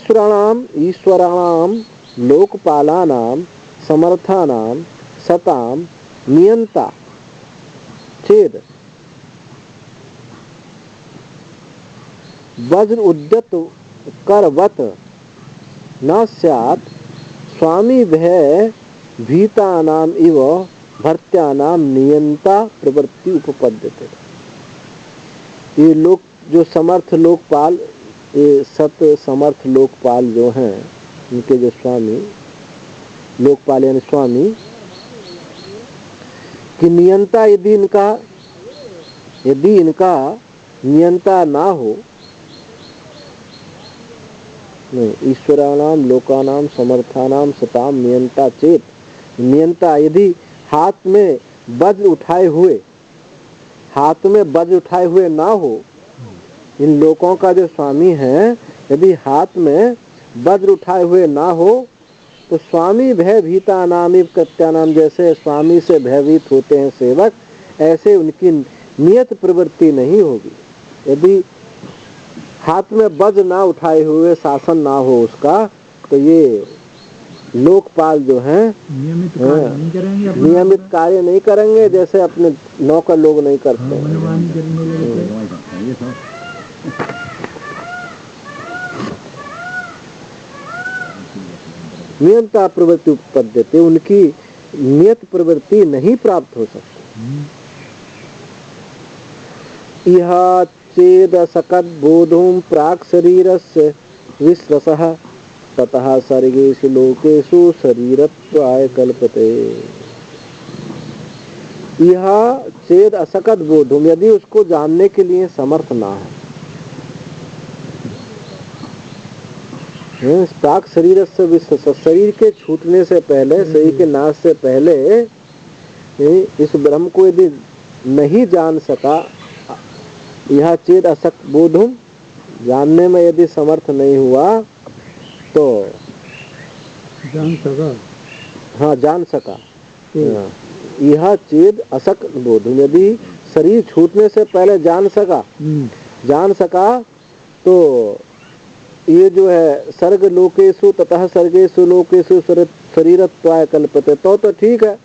ईश्वराणाम लोकपालानाम समर्थानाम सताम नियंता चेद वज्र उद्यत करवत न स्यात् स्वामी भय भीतानाम इव भर्त्यानाम नियंता प्रवृत्ति उपपद्यते। ये लोग जो समर्थ लोकपाल ये सत समर्थ लोकपाल जो हैं, उनके जो स्वामी लोकपाल यानी स्वामी कि नियंता यदि इनका नियंता ना हो, नहीं, ईश्वराणाम लोकानाम समर्थानाम सताम नियंता चेत, नियंता यदि हाथ में वज्र उठाए हुए ना हो, इन लोकों का जो स्वामी है यदि हाथ में वज्र उठाए हुए ना हो, तो स्वामी भयभीता नामी कृत्यानाम, जैसे स्वामी से भयभीत होते हैं सेवक, ऐसे उनकी नियत प्रवृत्ति नहीं होगी। यदि हाथ में वज्र ना उठाए हुए शासन ना हो उसका, तो ये लोकपाल जो हैं नियमित कार्य नहीं करेंगे, जैसे अपने नौकर लोग नहीं करते नियंता प्रवृत्ति उत्पद्यते, उनकी नियत प्रवृत्ति नहीं प्राप्त हो सकती। यह चेद सकद बोधुम प्राक शरीरस्य विश्रसः ततः सर्गेषु लोकेषु शरीरत्वाय कल्पते। यह चेद असकत बोधुम, यदि उसको जानने के लिए समर्थ ना है, प्राक शरीर से विश्व, शरीर के छूटने से पहले, शरीर के नाश से पहले इस ब्रह्म को यदि नहीं जान सका, यह चेत असक्त बोधुम, जानने में यदि समर्थ नहीं हुआ, तो जान सका यह चेत असक्त बोधुम, यदि शरीर छूटने से पहले जान सका तो ये जो है सर्ग लोकेशु ततः सर्गेशु लोकेशु शरीरत्वाय कल्पते, तो ठीक है।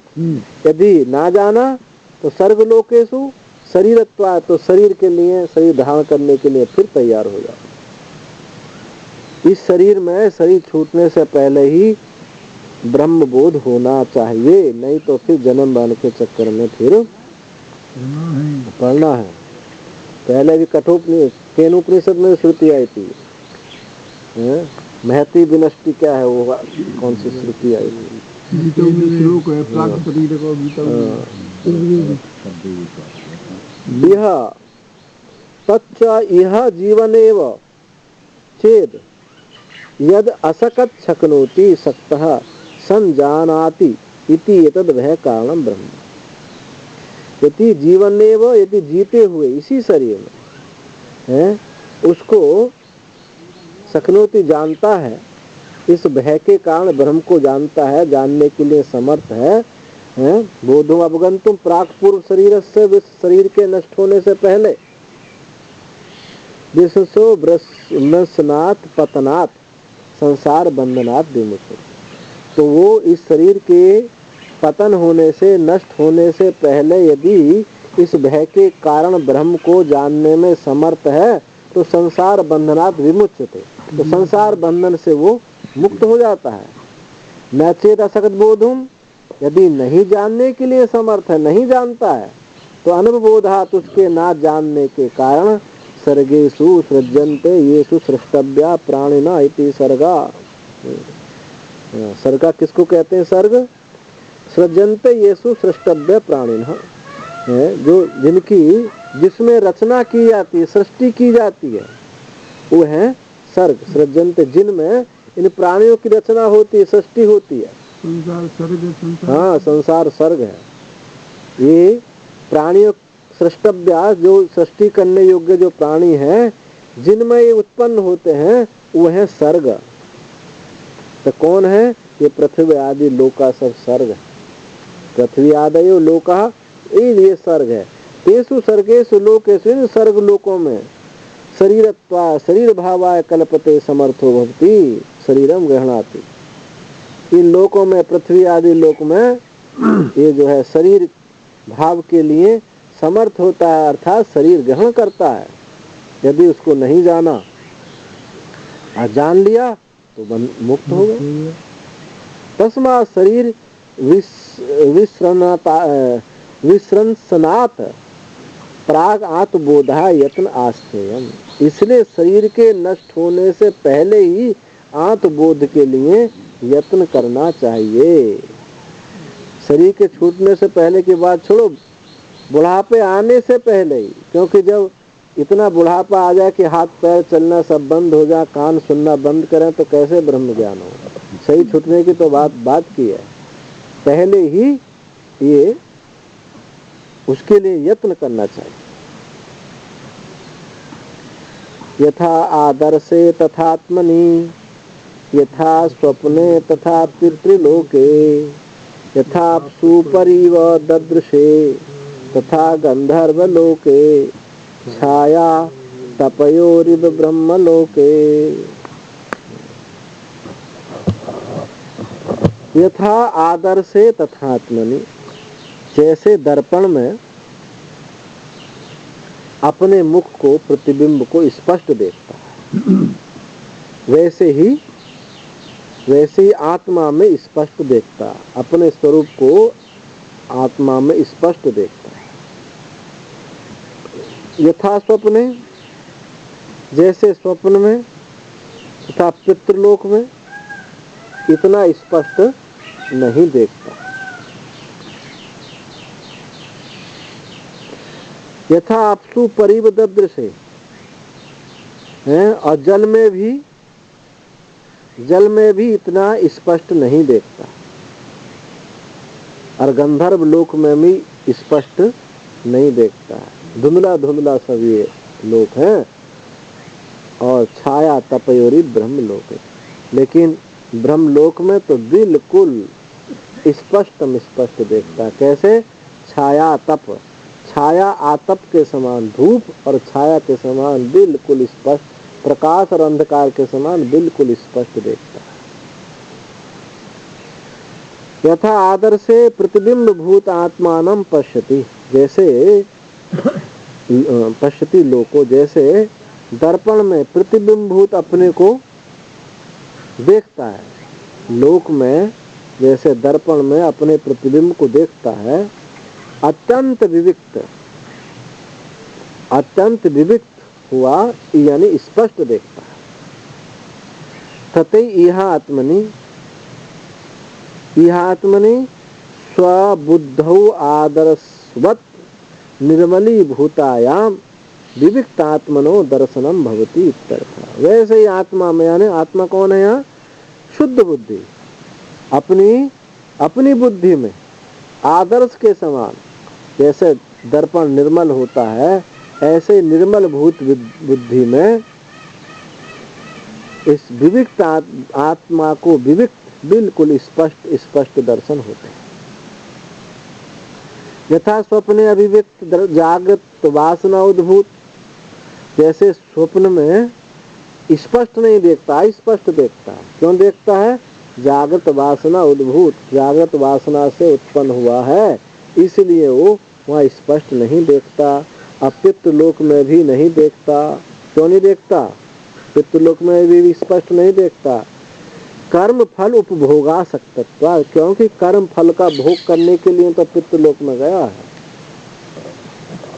यदि ना जाना तो सर्ग लोकेशु शरीरत्वाय, तो शरीर के लिए, शरीर धारण करने के लिए फिर तैयार हो जाओ। इस शरीर में शरीर छूटने से पहले ही ब्रह्म बोध होना चाहिए, नहीं तो फिर जन्म मरण के चक्कर में फिर पढ़ना है। पहले भी केनोपनिषद में श्रुति आई थी, महती विनष्टि क्या है, वो कौन सी श्रुति आई थी? यह तच्च यह जीवनेव चेद यद असकत शक्नोति सक्तः संजानाति इति एतद् भय कारणम ब्रह्म। यदि जीवनेव, यदि जीते हुए इसी शरीर में है, उसको शक्नोति जानता है, इस भय के कारण ब्रह्म को जानता है, जानने के लिए समर्थ है, बोधो अवगंतुम प्राक पूर्व शरीर से, शरीर के नष्ट होने से पहले, विश्वसो ब्रह्मस्नात पतनात् संसार बंधनात् विमुक्त, तो वो इस शरीर के पतन होने से, नष्ट होने से पहले यदि इस भय के कारण ब्रह्म को जानने में समर्थ है, तो संसार बंधनात् विमुच्यते, तो संसार बंधन से वो मुक्त हो जाता है। न चेत असक्त बोधुम, यदि नहीं जानने के लिए समर्थ है, नहीं जानता है, तो अनुभवोधात, उसके ना जानने के कारण सर्गेषु सृज्यन्ते येषु सृष्टव्या प्राणिना इति सर्गा। सर्गा किसको कहते हैं? सर्ग सृज्यन्ते येषु सृष्टव्य प्राणिना, जो जिसमें रचना की जाती है, सृष्टि की जाती है, वो है सर्ग। सृज्यन्ते, जिनमें इन प्राणियों की रचना होती है, सृष्टि होती है। संसार सर्ग, हाँ, संसार सर्ग है। ये प्राणियों सृष्टव्या, जो सृष्टि करने योग्य जो प्राणी हैं, जिनमें ये उत्पन्न होते हैं, वो है सर्ग। तो कौन है ये? पृथ्वी आदि लोका सब सर्ग है। पृथ्वी आदयो लोका, ये सर्ग है। तेसु सर्गेषु लोकेषु, इन सर्ग लोकों में शरीरत्वा, शरीर भावाय कल्पते समर्थो भवति शरीरम गृह्णाति। इन लोकों में, पृथ्वी आदि लोक में, ये जो है शरीर भाव के लिए समर्थ होता है, अर्थात शरीर ग्रहण करता है। यदि उसको नहीं जाना और जान लिया तो मुक्त हो गए। तस्मात् शरीर विश्रंसनात् प्राग आत्मबोधा यत्न आस्थेयम, इसलिए शरीर के नष्ट होने से पहले ही आत्मबोध के लिए यत्न करना चाहिए। शरीर के छूटने से पहले की बात छोड़ो, बुढ़ापे आने से पहले ही, क्योंकि जब इतना बुढ़ापा आ जाए कि हाथ पैर चलना सब बंद हो जाए, कान सुनना बंद करें, तो कैसे ब्रह्म ज्ञान हो। शरीर छूटने की तो बात की है, पहले ही ये उसके लिए यत्न करना चाहिए। यथा आदर्शे तथात्मनि, यथा स्वप्ने तथा पितृलोके, यथा सुपरिव ददृशे तथा गंधर्वलोके, छाया तपयोरिव ब्रह्मलोके। यथा आदर्शे तथात्मनि, जैसे दर्पण में अपने मुख को, प्रतिबिंब को स्पष्ट देखता है, वैसे ही आत्मा में स्पष्ट देखता है, अपने स्वरूप को आत्मा में स्पष्ट देखता है। यथा स्वप्ने, जैसे स्वप्न में, तथा पितृलोक में इतना स्पष्ट नहीं देखता। यथा आपसु परिव ददृशे, और जल में भी इतना स्पष्ट नहीं देखता, और गंधर्व लोक में भी स्पष्ट नहीं देखता है, धुंधला धुंधला सब ये लोक हैं। और छाया तपयोरी ब्रह्म लोक है, लेकिन ब्रह्मलोक में तो बिल्कुल स्पष्ट देखता है। कैसे? छाया तप, छाया आतप के समान, धूप और छाया के समान बिल्कुल स्पष्ट, प्रकाश और अंधकार के समान बिल्कुल स्पष्ट देखता है। यथा आदर्शे प्रतिबिंब भूत आत्मानं पश्यति, जैसे पश्यति लोको, जैसे दर्पण में प्रतिबिंब भूत अपने को देखता है, लोक में जैसे दर्पण में अपने प्रतिबिंब को देखता है, अत्यंत विविक्त हुआ यानी स्पष्ट देखता है। ततै इह आत्मनि स्वबुद्धौ आदर्शवत् निर्मली भूतायाम विविक्त आत्मनो दर्शनम भवति इत्यर्थ। वैसे ही आत्मा में, यानी आत्मा कौन है यहाँ? शुद्ध बुद्धि, अपनी बुद्धि में आदर्श के समान, जैसे दर्पण निर्मल होता है, ऐसे निर्मल भूत बुद्धि में इस विविक्त आत्मा को विविक्त बिल्कुल स्पष्ट दर्शन होते हैं। यथा स्वप्ने अभिव्यक्त जागृत वासना उद्भूत, जैसे स्वप्न में स्पष्ट नहीं देखता, स्पष्ट देखता है। क्यों देखता है? जागृत वासना उद्भूत, जागृत वासना से उत्पन्न हुआ है, इसलिए वो वहाँ स्पष्ट नहीं देखता। अब पितृलोक में भी नहीं देखता। क्यों नहीं देखता? पितृलोक में भी स्पष्ट नहीं देखता। कर्म फल उपभोगा सकता, क्योंकि कर्म फल का भोग करने के लिए तो पितृलोक में गया है।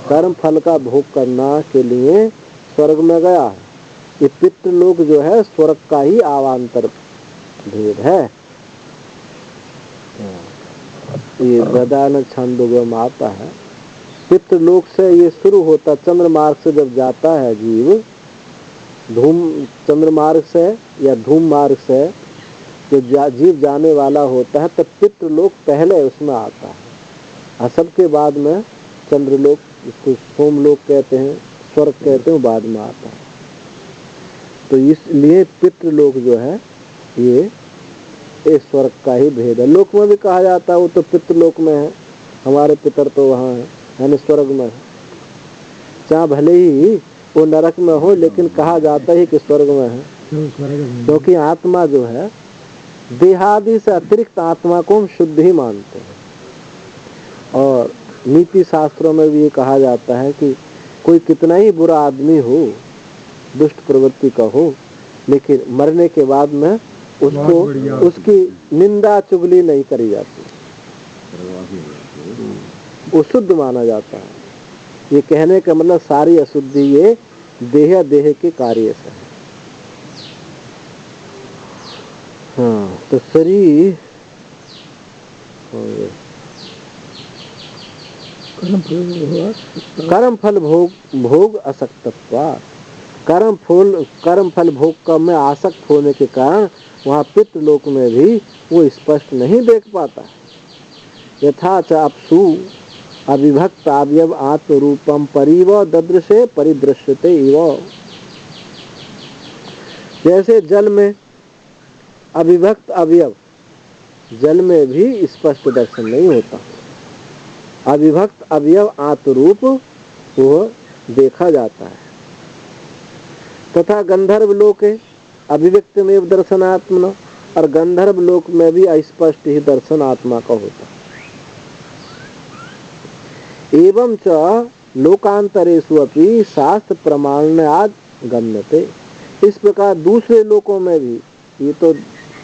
कर्म फल का भोग करना के लिए स्वर्ग में गया है। ये पितृलोक जो है स्वर्ग का ही आवांतर भेद है। ये वेदांत छंदोग्य में आता है, पितृलोक से ये शुरू होता, चंद्र मार्ग से जब जाता है जीव, चंद्र मार्ग से या धूम मार्ग से जो जीव जाने वाला होता है, तब पितृलोक पहले उसमें आता है, और सबके बाद में चंद्रलोक, इसको सोमलोक कहते हैं, स्वर्ग कहते हैं, बाद में आता है। तो इसलिए पितृलोक जो है ये स्वर्ग का ही भेद है। लोक में भी कहा जाता है वो तो पितृलोक में है, हमारे पितर तो वहाँ है, यानी स्वर्ग में है। चाहे भले ही वो नरक में हो, लेकिन कहा जाता है कि स्वर्ग में है, क्योंकि आत्मा जो है देहादि से अतिरिक्त आत्मा को हम शुद्ध ही मानते हैं। और नीति शास्त्रों में भी ये कहा जाता है कि कोई कितना ही बुरा आदमी हो, दुष्ट प्रवृत्ति का हो, लेकिन मरने के बाद में उसको उसकी निंदा चुगली नहीं करी जाती, वो शुद्ध माना जाता है। ये कहने का मतलब सारी अशुद्धि ये देह के कार्य से है। हाँ, तो शरीर कर्म फल भोग असक्तत्वात्, कर्म फल भोग का में आसक्त होने के कारण वहाँ पितृलोक में भी वो स्पष्ट नहीं देख पाता। यथा च अपसु अविभक्त अवयव आत्मरूपम परिव ददृशे परिदृश्यते इव, जैसे जल में अविभक्त अवयव जल में भी स्पष्ट दर्शन नहीं होता, अविभक्त अवयव आत्मरूप वो देखा जाता है। तथा गंधर्व लोक अभिव्यक्त में दर्शनात्मना, और गंधर्व लोक में भी अस्पष्ट ही दर्शन आत्मा का होता है। एवं च लोकांतरेषु अपि शास्त्र प्रमाणाद गम्यते, इस प्रकार दूसरे लोकों में भी, ये तो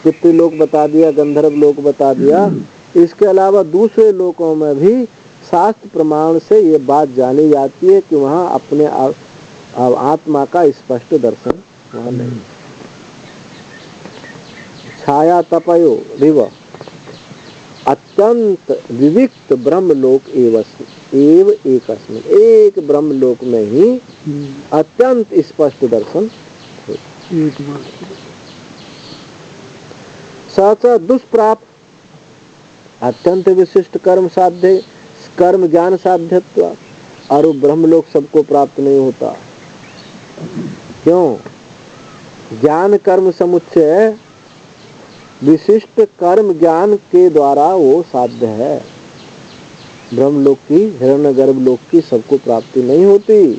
पितृलोक बता दिया, गंधर्व लोक बता दिया, इसके अलावा दूसरे लोकों में भी शास्त्र प्रमाण से ये बात जानी जाती है कि वहाँ अपने आत्मा का स्पष्ट दर्शन वहाँ नहीं। छाया तपयो रिव अत्यंत विविक्त ब्रह्मलोक एव एकस्मिन्, एक ब्रह्मलोक में ही अत्यंत स्पष्ट दर्शन होता। सच दुष्प्राप्त अत्यंत विशिष्ट कर्म ज्ञान साध्यत्व, और ब्रह्मलोक सबको प्राप्त नहीं होता। क्यों? ज्ञान कर्म समुच्चय विशिष्ट कर्म ज्ञान के द्वारा वो साध्य है। ब्रह्मलोक की, हिरण्यगर्भ लोक की सबको प्राप्ति नहीं होती।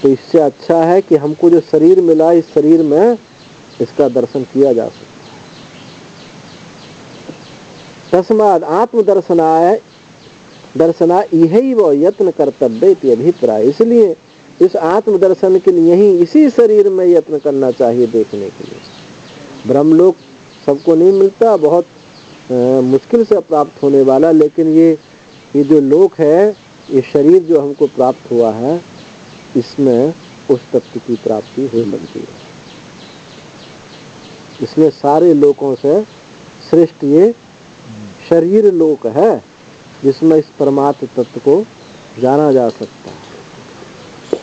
तो इससे अच्छा है कि हमको जो शरीर मिला, इस शरीर में इसका दर्शन किया जा सकता। तस्माद दर्शना यही वो यत्न कर्तव्य इति अभिप्राय, इसलिए इस आत्म दर्शन के लिए यही इसी शरीर में यत्न करना चाहिए देखने के लिए। ब्रह्मलोक सबको नहीं मिलता, बहुत मुश्किल से प्राप्त होने वाला, लेकिन ये जो लोक है, ये शरीर जो हमको प्राप्त हुआ है, इसमें उस तत्व की प्राप्ति हो सकती है। इसमें सारे लोकों से श्रेष्ठ ये शरीर लोक है, जिसमें इस परमात्म तत्व को जाना जा सकता है।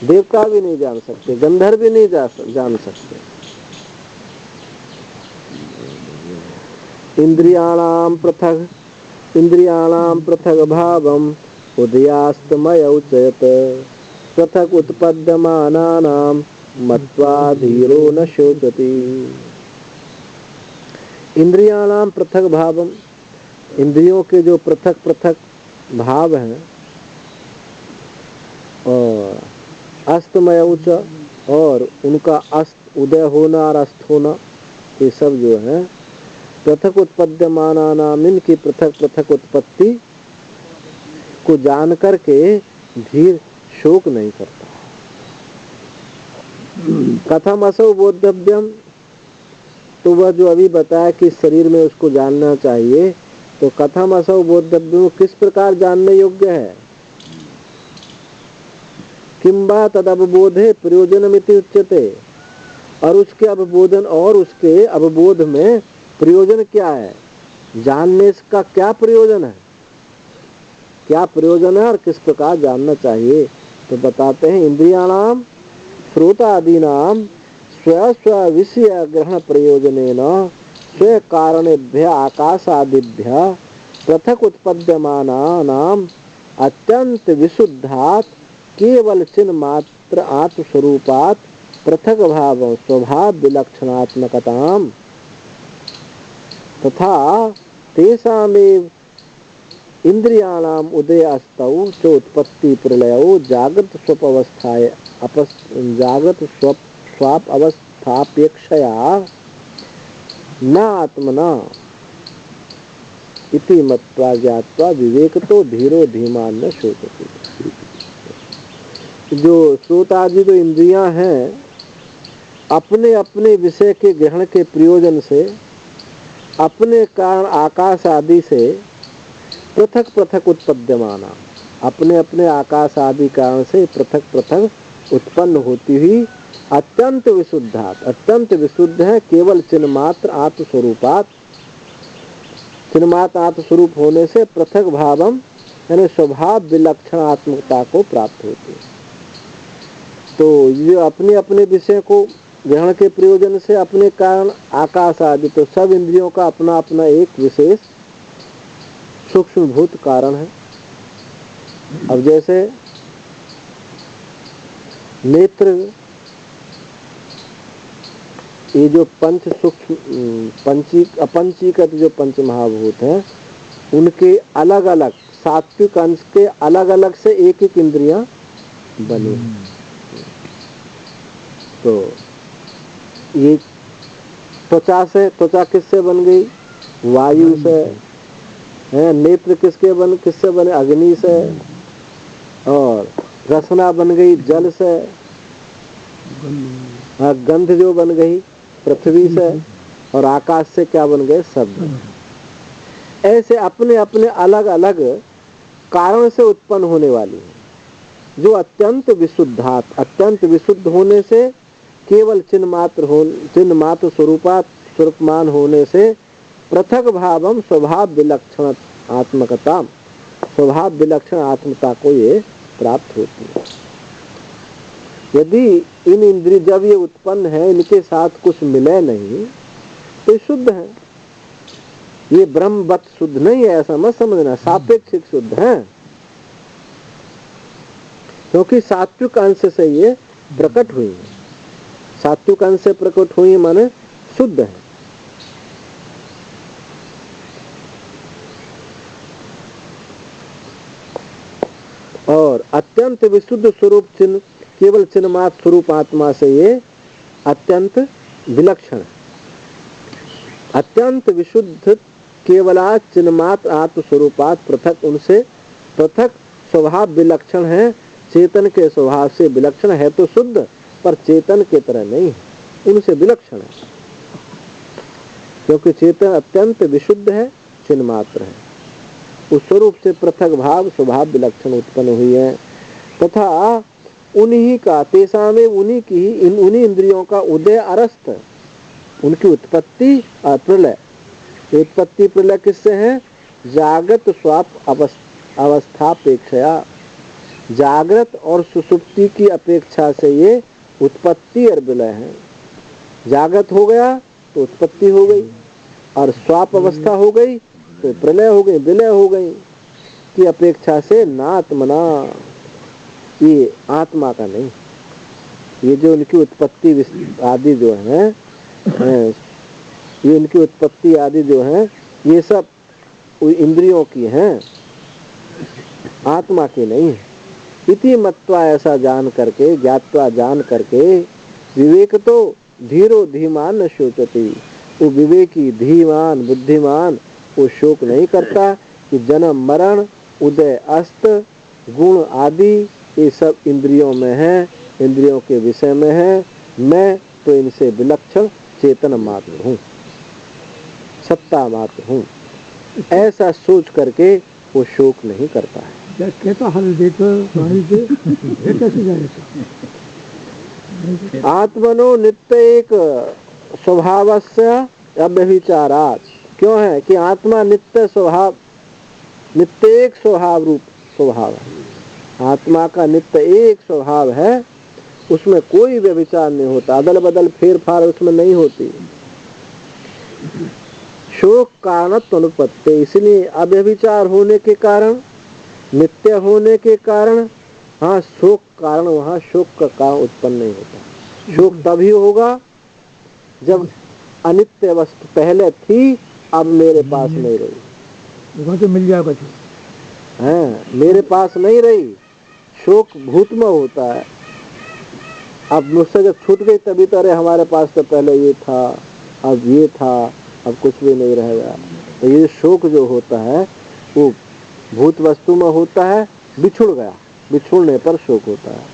देवता भी नहीं जान सकते, गंधर्व भी नहीं जान सकते। इंद्रियाणाम पृथक भावम उदयास्तमय उच्यत पृथक उत्पद्यमानानाम मत्वा धीरो न शोचति। इंद्रियाणाम पृथक भावम, इंद्रियों के जो पृथक पृथक भाव हैं, और अस्तमय उच्च, और उनका अस्त उदय होना और अस्त होना, ये सब जो है पृथक उत्पद्यमाना नाम, इनकी पृथक पृथक उत्पत्ति को जान करके धीर शोक नहीं करता। कथम असौ बोद्धव्यम, तो वह जो अभी बताया कि शरीर में उसको जानना चाहिए, तो कथम असौ बोद्धव्यम, किस प्रकार जानने योग्य है। किंबा तदवबोधे प्रयोजनमिति उच्यते, और उसके अवबोधन और उसके अवबोध में प्रयोजन क्या है, जानने का क्या प्रयोजन है, क्या प्रयोजन है और किस प्रकार जानना चाहिए। तो बताते हैं, इंद्रियाणाम श्रोतादीनाम स्व स्व विषय ग्रहण प्रयोजनेन स्व कारणेभ्य आकाशादिभ्य पृथक उत्पद्यमानानाम अत्यंत विशुद्धात् केवल चिन्ह मात्र आत्मस्वरूपात् पृथक भाव स्वभाव विलक्षणात्मकताम तथा तेषामेव इंद्रियाणाम उदयास्तौ च उत्पत्ति प्रलयो जागृत स्वप्नावस्थाय जागृत स्वाप अवस्थापेक्षया न आत्मना इति मत्वा ज्ञात्वा विवेक तो धीरो धीमान न शोचति। जो श्रोतादि जो इंद्रियां हैं, अपने अपने विषय के ग्रहण के प्रयोजन से, अपने कारण आकाश आदि से पृथक पृथक उत्पद्यमाना, अपने अपने आकाश आदि कारण से पृथक पृथक उत्पन्न होती हुई अत्यंत विशुद्धात्, अत्यंत विशुद्ध है, केवल चिन्मात्र आत्मस्वरूपात्, चिन्मात्र आत्मस्वरूप होने से पृथक भावम यानी स्वभाव विलक्षण आत्मकता को प्राप्त होती है। तो ये अपने अपने विषय को ग्रहण के प्रयोजन से अपने कारण आकाश आदि, तो सब इंद्रियों का अपना अपना एक विशेष सूक्ष्मभूत कारण है। अब जैसे नेत्र, ये जो पंच सूक्ष्म अपंचीकृत जो पंच महाभूत हैं, उनके अलग अलग सात्विक अंश के अलग अलग से एक एक इंद्रियां बनी। तो ये त्वचा से, त्वचा किससे बन गई? वायु से है। नेत्र किससे बने? अग्नि से। और रसना बन गई जल से। गंध जो बन गई पृथ्वी से। और आकाश से क्या बन गए? शब्द। ऐसे अपने अपने अलग अलग कारण से उत्पन्न होने वाली है, जो अत्यंत विशुद्धात्, अत्यंत विशुद्ध होने से, केवल चिन्मात्र स्वरूपमान होने से पृथक भावम स्वभाव विलक्षण आत्मकता, स्वभाव विलक्षण आत्मता को ये प्राप्त होती है। यदि इन इंद्रिय जब ये उत्पन्न है, इनके साथ कुछ मिले नहीं तो शुद्ध है। ये ब्रह्मवत शुद्ध नहीं है, ऐसा मत समझना, सापेक्षिक शुद्ध है, क्योंकि सात्विक अंश से ये प्रकट हुई है। सात्विक अंश से प्रकट हुई माने शुद्ध है। और अत्यंत विशुद्ध स्वरूप चिन्ह, केवल चिन्मात्र स्वरूप आत्मा से ये अत्यंत विलक्षण, अत्यंत विशुद्ध केवला चिन्मात्र आत्मस्वरूपात पृथक, उनसे पृथक स्वभाव विलक्षण है, चेतन के स्वभाव से विलक्षण है। तो शुद्ध, पर चेतन के तरह नहीं है, उनसे विलक्षण है, क्योंकि चेतन अत्यंत विशुद्ध है, चिन्मात्र है। उस स्वरूप से पृथक भाव स्वभाव विलक्षण उत्पन्न हुई है। तथा उन्हीं का, तेसा में उन्हीं की, उन्हीं इंद्रियों का उदय अरस्त, उनकी उत्पत्ति और प्रलय। उत्पत्ति प्रलय किससे है? जागृत स्वाप अवस्थापेक्षया, जागृत और सुसुप्ति की अपेक्षा से ये उत्पत्ति और विलय है। जागृत हो गया तो उत्पत्ति हो गई, और स्वाप अवस्था हो गई तो प्रलय हो गई, विलय हो गई की अपेक्षा से नात्मना, ये आत्मा का नहीं। ये जो उनकी उत्पत्ति आदि जो है, ये इनकी उत्पत्ति आदि जो है, ये सब इंद्रियों की हैं, आत्मा की नहीं है। इति मत्वा, ऐसा जान करके, ज्ञात्वा जान करके, विवेक तो धीरो धीमान न शोचति, वो विवेकी धीमान बुद्धिमान वो शोक नहीं करता कि जन्म मरण उदय अस्त गुण आदि ये सब इंद्रियों में है, इंद्रियों के विषय में है, मैं तो इनसे विलक्षण चेतन मात्र हूँ, सत्ता मात्र हूँ, ऐसा सोच करके वो शोक नहीं करता है। आत्मनो नित्य एक स्वभावस्य अव्यभिचारात्, क्यों है कि आत्मा नित्य स्वभाव, नित्य एक स्वभाव रूप स्वभाव है। आत्मा का नित्य एक स्वभाव है, उसमें कोई व्यभिचार नहीं होता, अदल बदल फेर फार उसमें नहीं होती। शोक कारणत्व अनुपत्ति, इसलिए अव्यभिचार होने के कारण, नित्य होने के कारण, हाँ शोक कारण, वहाँ शोक का कारण उत्पन्न नहीं होता। शोक तभी होगा जब अनित्य वस्तु पहले थी, अब मेरे पास नहीं रही, तो मिल जाएगा है, मेरे पास नहीं रही, शोक भूतमय होता है। अब मुझसे जब छूट गई तभी तो, अरे हमारे पास तो पहले ये था, अब ये था, अब कुछ भी नहीं रहेगा। तो ये शोक जो होता है वो भूत वस्तु में होता है, बिछुड़ गया, बिछुड़ने पर शोक होता है।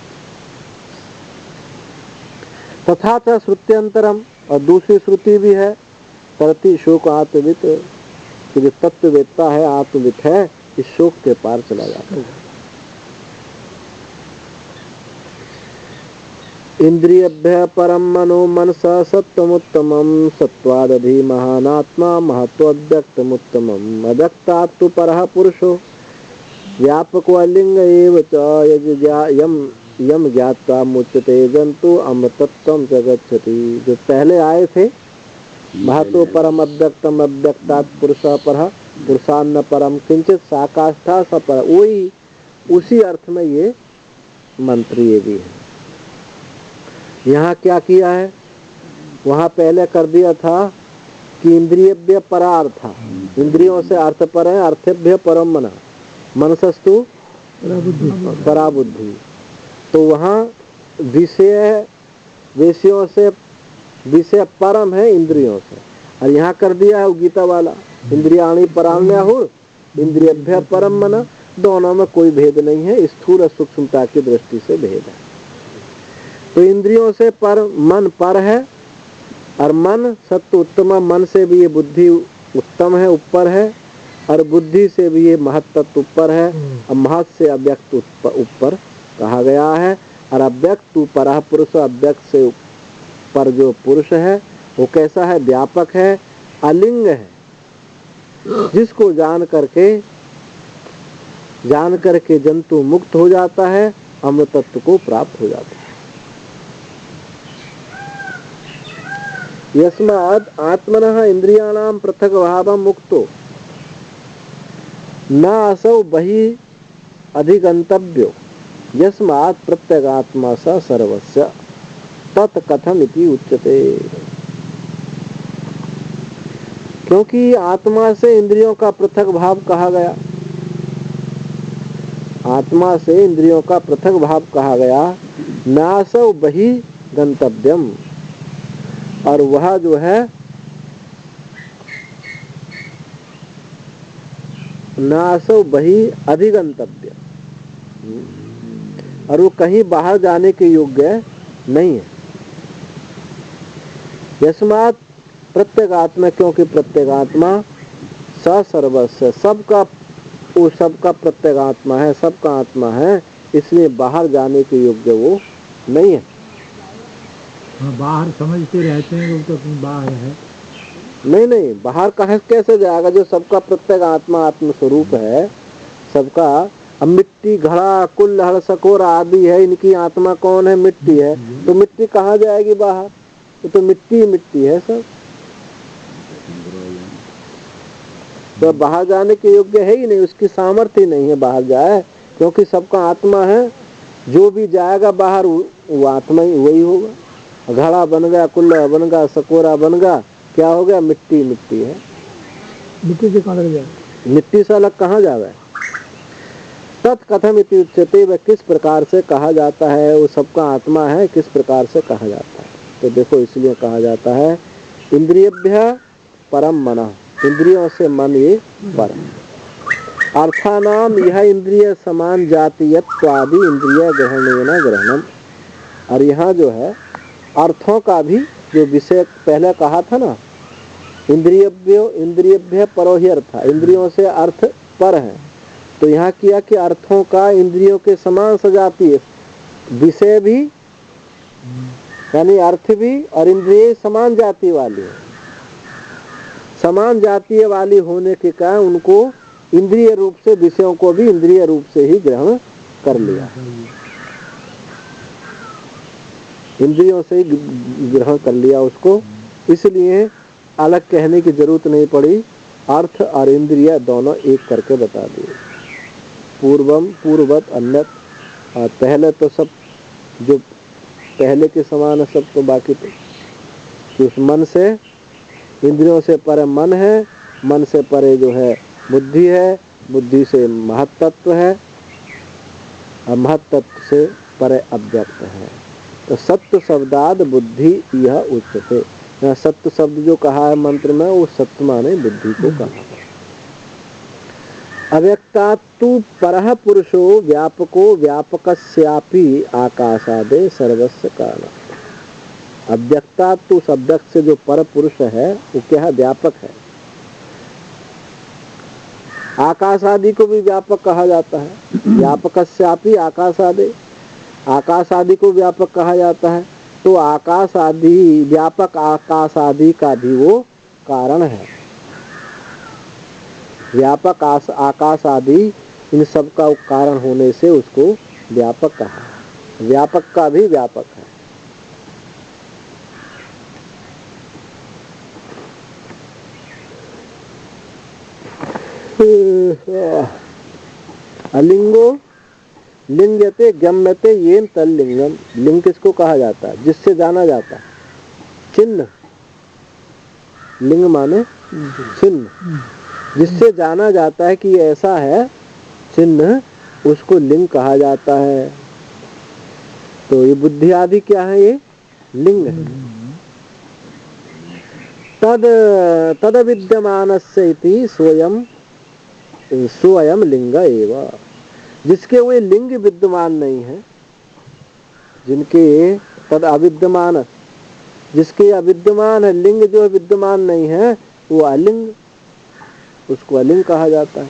तथा च श्रुत्यंतरम, और दूसरी श्रुति भी है, तरती शोक आत्मवित, कि जो तत्ववेत्ता है, आत्मवित है, इस शोक के पार चला जाता है। इंद्रियभ्य परम मनो मनसा सत्वमुत्तमं सत्वादधि महानात्मा महत्वव्यक्तमुत्तमम् अव्यक्तात् तु परः पुरुषो व्यापको लिंग एव च यम ज्ञात्वा मुच्यते जंतु अमृतत्वम जगच्छति। जो पहले आए थे महतो परम अव्यक्तम अव्यक्तात् पुरुष परः पुरुषान्न परम किंचित साकाष्ठा सपर, वही उसी अर्थ में ये मंत्र ये भी है। यहाँ क्या किया है, वहाँ पहले कर दिया था कि इंद्रियभ्य परार्था, इंद्रियों से अर्थ पर है, अर्थेभ्य परम मना मनसस्तु पराबुद्धि। तो वहाँ विषयों से विषय परम है इंद्रियों से, और यहाँ कर दिया है गीता वाला इंद्रियाणि पराण्याहुर इंद्रियभ्य परम मन। दोनों में कोई भेद नहीं है, स्थूल और सूक्ष्मता की दृष्टि से भेद है। तो इंद्रियों से पर मन पर है, और मन सत्य उत्तम, मन से भी ये बुद्धि उत्तम है, ऊपर है, और बुद्धि से भी ये महत्त्व ऊपर है, और महत से अव्यक्त ऊपर कहा गया है। और अव्यक्त परः पुरुष, अव्यक्त से पर जो पुरुष है वो कैसा है, व्यापक है, अलिंग है, जिसको जान करके जंतु मुक्त हो जाता है, अमृतत्व को प्राप्त हो जाता है। यस्माद् आत्मनः इंद्रियाणां पृथक् भावं मुक्तो न असौ बहिः अधिगन्तव्यो यस्मात् प्रत्यगात्मा स सर्वस्य तत् कथम इति उच्यते। क्योंकि आत्मा से इंद्रियों का पृथक भाव कहा गया, आत्मा से इंद्रियों का पृथक भाव कहा गया, नासौ बहि गंतव्यम, और वह जो है नासौ बहि अधिगंतव्य, और वो कहीं बाहर जाने के योग्य नहीं है। यस्मात् प्रत्यगात्मा, क्योंकि प्रत्यगात्मा स सर्वस्व, सबका वो सबका प्रत्यगात्मा है, सबका आत्मा है, इसलिए बाहर जाने के योग्य वो नहीं है। बाहर समझते रहते हैं लोग, तो बाहर है नहीं, बाहर कहाँ कैसे जाएगा, जो सबका प्रत्येक आत्मा आत्म स्वरूप है सबका। अब मिट्टी, घड़ा, कुल, हड़, सकोरा आदि है, इनकी आत्मा कौन है, मिट्टी है, तो मिट्टी कहाँ जाएगी बाहर, तो मिट्टी मिट्टी है सब, तो बाहर जाने के योग्य है ही नहीं, उसकी सामर्थ्य नहीं है बाहर जाए, क्योंकि सबका आत्मा है। जो भी जाएगा बाहर वो आत्मा ही वही होगा। घड़ा बन गया, कुल्ला बन गया, सकोरा बन गया, क्या हो गया, मिट्टी मिट्टी है। मिट्टी से कहाँ लग जाए, मिट्टी से अलग कहाँ जावे। तत्कथम इति उच्यते, वह किस प्रकार से कहा जाता है, वो सबका आत्मा है, किस प्रकार से कहा जाता है। तो देखो इसलिए कहा जाता है इंद्रियभ्य परम मनः, इंद्रियों से मन ये पर। अर्थानाम यह इंद्रिय समान जातीयत्वादि इंद्रिय ग्रहणम, और यहाँ जो है अर्थों का भी जो विषय पहले कहा था ना, इंद्रियभ्य परो ही अर्थ, इंद्रियों से अर्थ पर है, तो यहाँ किया कि अर्थों का इंद्रियों के समान सजातीय, विषय भी यानी अर्थ भी और इंद्रिय समान जाति वाली है। समान जातीय वाली होने के कारण उनको इंद्रिय रूप से, विषयों को भी इंद्रिय रूप से ही ग्रहण कर लिया, इंद्रियों से ही ग्रहण कर लिया उसको, इसलिए अलग कहने की जरूरत नहीं पड़ी। अर्थ और इंद्रिय दोनों एक करके बता दिए। पूर्ववत अन्यत, और पहले तो सब जो पहले के समान है सब, तो बाकी तो उस मन से, इंद्रियों से परे मन है, मन से परे जो है बुद्धि है, बुद्धि से महत्तत्व है, और महत्तत्व से परे अव्यक्त है। तो सत्य शब्दाद बुद्धि यह उच्चते, यहाँ सत्य शब्द जो कहा है मंत्र में, वो सत्य माने बुद्धि को कहा। अव्यक्तात्तु परः पुरुषो व्यापको व्यापकस्यापि आकाशादे सर्वस्य कारण। अव्यक्तात्तु उस अव्यक्त से जो पर पुरुष है वो क्या है, व्यापक है। आकाश आदि को भी व्यापक कहा जाता है, व्यापकस्यापि आकाश आदि, आकाश आदि को व्यापक कहा जाता है, तो आकाश आदि, व्यापक आकाश आदि का भी वो कारण है। व्यापक आकाश आदि इन सब का कारण होने से उसको व्यापक कहा है। व्यापक का भी व्यापक है। अलिंगो लिंगयते गम्यते येन तल्लिंगम। लिंग किसको कहा जाता है? जिससे जाना जाता है। चिन्ह, लिंग माने चिन्ह, जिससे जाना जाता है कि ऐसा है चिन्ह, उसको लिंग कहा जाता है। तो ये बुद्धि आदि क्या है? ये लिंग है। तद विद्यमानस्य इति स्वयं स्वयं लिंग एव। जिसके वे लिंग विद्यमान नहीं है, जिनके तद अविद्यमान, जिसके अविद्यमान है लिंग, जो विद्यमान नहीं है वो अलिंग, उसको अलिंग कहा जाता है।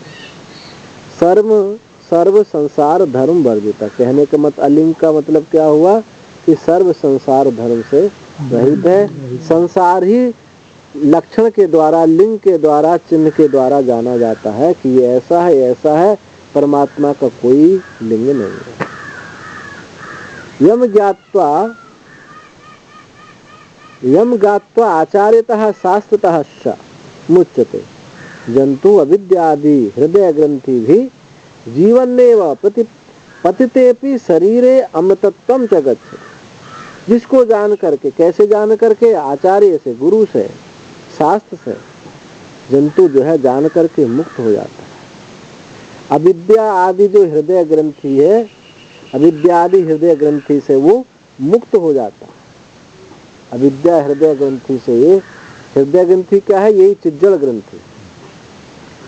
सर्व संसार धर्म वर्जित। कहने का मत अलिंग का मतलब क्या हुआ कि सर्व संसार धर्म से रहित है। संसार ही लक्षण के द्वारा, लिंग के द्वारा, चिन्ह के द्वारा जाना जाता है कि ये ऐसा है, ऐसा है। परमात्मा का कोई लिंग नहीं है। यम ज्ञात्वा आचार्यतः शास्त्रतः च मुच्यते जंतु अविद्यादि हृदय ग्रंथि भी जीवन्नेव पतितेपि शरीरे अमृतत्वम च गच्छति। जिसको जान करके, कैसे जान करके? आचार्य से, गुरु से, शास्त्र से जंतु जो है जान करके मुक्त हो जाता है। अविद्या आदि जो हृदय ग्रंथि है, अविद्या आदि हृदय ग्रंथि से वो मुक्त हो जाता है। अविद्या हृदय ग्रंथि से, हृदय ग्रंथि क्या है? यही चिज्जड़ ग्रंथि।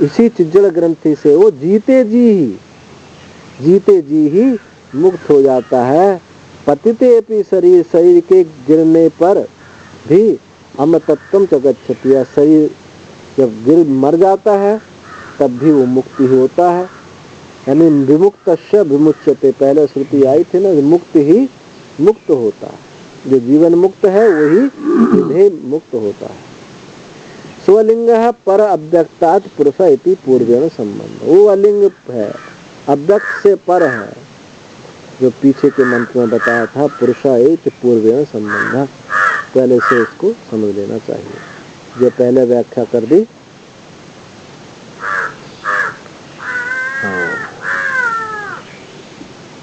इसी चिज्जड़ ग्रंथि से वो जीते जी ही मुक्त हो जाता है। पतिते शरीर के गिरने पर भी अमृतत्वम च गच्छति। शरीर जब गिर मर जाता है तब भी वो मुक्ति होता है। यानी विमुक्तस्य विमुच्यते, पहले श्रुति आई थी ना, मुक्त ही मुक्त होता है। जो जीवन मुक्त है वही विधेय मुक्त होता है। स्वलिंग पर अव्यक्तात् पुरुष इति पूर्वेण संबंध। वो अलिंग है, अव्यक्त से पर है, जो पीछे के मंत्र में बताया था। पुरुष इति पूर्वेण संबंध, पहले से इसको समझ लेना चाहिए। जो पहले व्याख्या कर दी।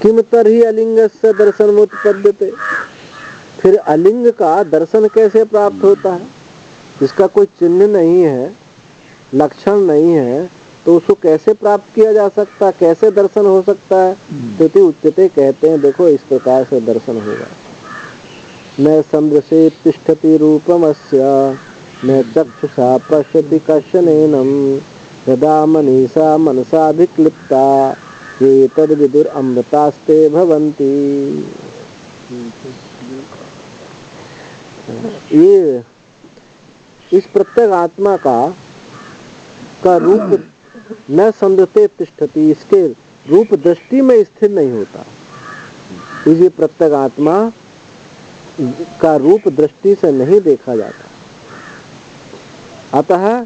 किम तर्हि अलिंगस्य दर्शनमुत्पद्यते। फिर अलिंग का दर्शन कैसे प्राप्त होता है? जिसका कोई चिन्ह नहीं है, लक्षण नहीं है, तो उसको कैसे प्राप्त किया जा सकता? कैसे दर्शन हो सकता है? तो उच्चते कहते हैं, देखो इस प्रकार से दर्शन होगा। न सन्दृशे तिष्ठति रूपमस्य न चक्षुषा पश्यति कश्चनेनम यदा मनीषा मनसा विक्लिप्ता ये तद विदुर अमृतास्ते भवन्ति। ये इस प्रत्येक आत्मा का रूप न संदते तिष्ठति, इसके रूप दृष्टि में स्थिर नहीं होता। ये प्रत्येक आत्मा का रूप दृष्टि से नहीं देखा जाता। अतः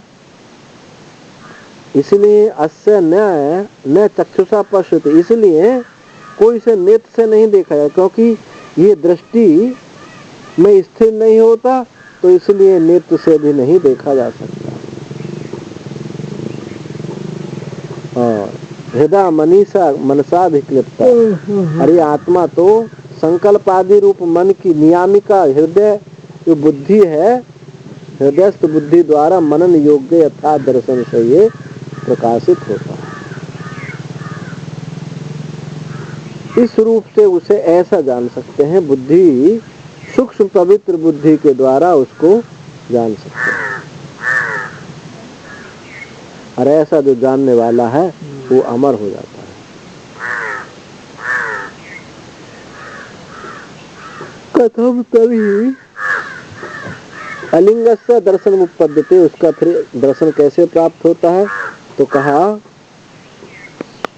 इसलिए अस्य न चक्षुषा पश्यति, इसलिए कोई से नेत्र से नहीं देखा जाए, क्योंकि ये दृष्टि में स्थिर नहीं होता, तो इसलिए नेत्र से भी नहीं देखा जा सकता। और हृदय मनीषा मनसा विक्लिप्ता, अरे आत्मा तो संकल्प आदि रूप मन की नियामिका हृदय जो बुद्धि है, हृदयस्थ बुद्धि द्वारा मनन योग्य यथार्थ दर्शन से ये प्रकाशित होता है। इस रूप से उसे ऐसा जान सकते हैं। बुद्धि सूक्ष्म पवित्र बुद्धि के द्वारा उसको जान सकते हैं। और ऐसा जो जानने वाला है वो अमर हो जाता है। कथम तभी अलिंगस्य दर्शन मुपद्यते, उसका फिर दर्शन कैसे प्राप्त होता है? तो कहा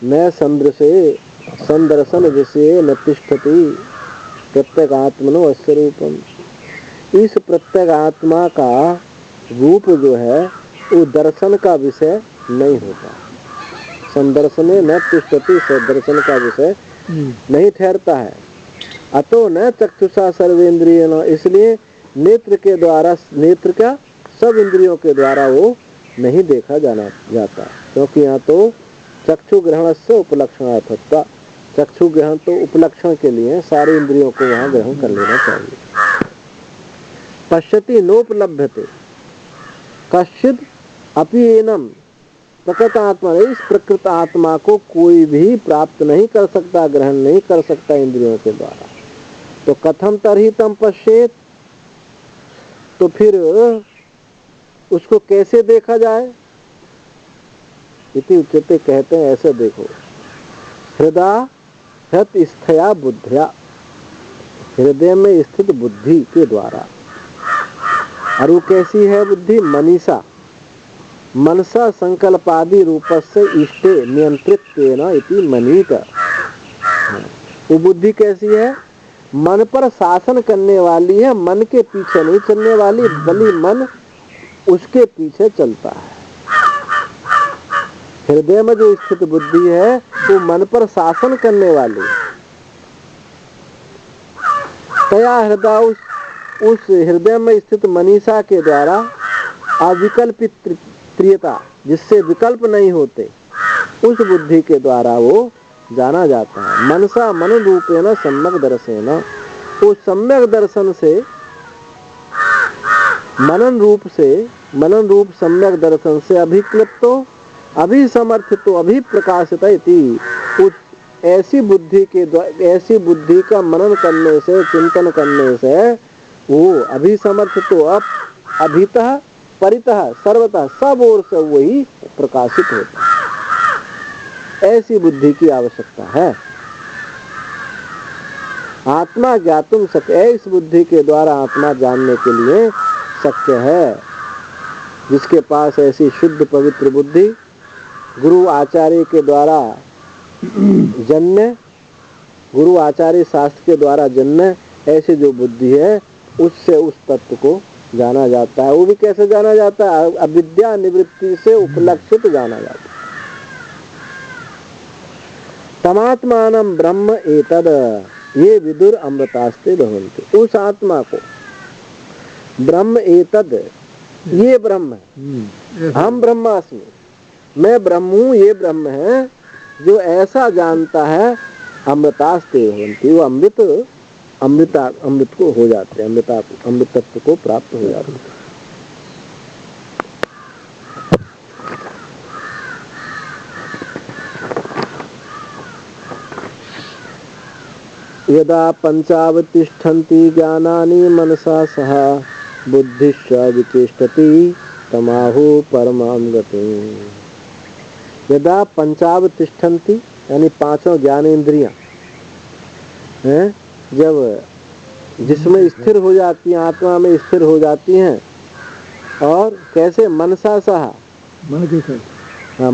न संदृशे संदर्शन विषय न तिष्ठति प्रत्यगात्मनो अस्य रूपम। इस प्रत्येक आत्मा का रूप जो है वो दर्शन का विषय नहीं होता। संदर्शने न तिष्ठति, दर्शन का विषय नहीं ठहरता है। अतो न चक्षुषा सर्वेंद्रिय न, इसलिए नेत्र के द्वारा, नेत्र का सब इंद्रियों के द्वारा वो नहीं देखा जाना जाता, क्योंकि यहाँ तो चक्षु ग्रहण से उपलक्षणार्थत्वा, चक्षु ग्रहण तो उपलक्षण के लिए सारे इंद्रियों को वहाँ ग्रहण कर लेना चाहिए। पश्यति नोपलभ्यते कश्चिद अपि एनम प्रकृत आत्मा, इस प्रकृत आत्मा को कोई भी प्राप्त नहीं कर सकता, ग्रहण नहीं कर सकता इंद्रियों के द्वारा। तो कथम तरही तम पश्येत, तो फिर उसको कैसे देखा जाए? इति उच्यते, कहते हैं ऐसे देखो, हृदय स्थया बुद्धिया, हृदय में स्थित बुद्धि के द्वारा। और वो कैसी है बुद्धि? मनीषा, मनसा संकल्पादि रूपस्य इष्टे नियंत्रित्वेन इति मनीत। वो बुद्धि कैसी है? मन पर शासन करने वाली है, मन के पीछे नहीं चलने वाली, बल्कि मन उसके पीछे चलता है। हृदय में जो स्थित बुद्धि है वो मन पर शासन करने वाली है। तया हृदय, उस हृदय में स्थित मनीषा के द्वारा अविकल्पित प्रियता, जिससे विकल्प नहीं होते, उस बुद्धि के द्वारा वो जाना जाता है। मनसा मन रूपेण सम्यक दर्शेन, उस सम्यक दर्शन से, मनन रूप सम्यक दर्शन से अभिक्लिप्तो अभिसमर्थितो अभिप्रकाशित इति, उस ऐसी बुद्धि का मनन करने से, चिंतन करने से वो अभिसमर्थितो, अभितः परितः सर्वतः सब ओर से वही प्रकाशित होता है। ऐसी बुद्धि की आवश्यकता है। आत्मा ज्ञातुम शक्य, इस बुद्धि के द्वारा आत्मा जानने के लिए शक्य है। जिसके पास ऐसी शुद्ध पवित्र बुद्धि गुरु आचार्य के द्वारा जन्य, गुरु आचार्य शास्त्र के द्वारा जन्य ऐसी जो बुद्धि है, उससे उस तत्व को जाना जाता है। वो भी कैसे जाना जाता है? अविद्या निवृत्ति से उपलक्षित जाना जाता है। तमात्मानं ब्रह्म एतद ये विदुर अमृतास्ते भवन्ति, उस आत्मा को ब्रह्म एतद, ये ब्रह्म है, हम ब्रह्मास्मि, मैं ब्रह्म हूँ, ये ब्रह्म है, जो ऐसा जानता है, अमृतास्ते भवन्ति, वो अमृत को हो जाते हैं, अमृतत्व को प्राप्त हो जाते हैं। यदा पंचावतिष्ठन्ति ज्ञानानि मनसा सह बुद्धिश्च विचेष्टति तमाहु परमां गतिम्। यदा पंचावतिष्ठन्ति यानी पांचों ज्ञानेंद्रियां हैं, जब जिसमें स्थिर हो जाती हैं, आत्मा में स्थिर हो जाती हैं, और कैसे? मनसा सह, मन के सहित, हाँ,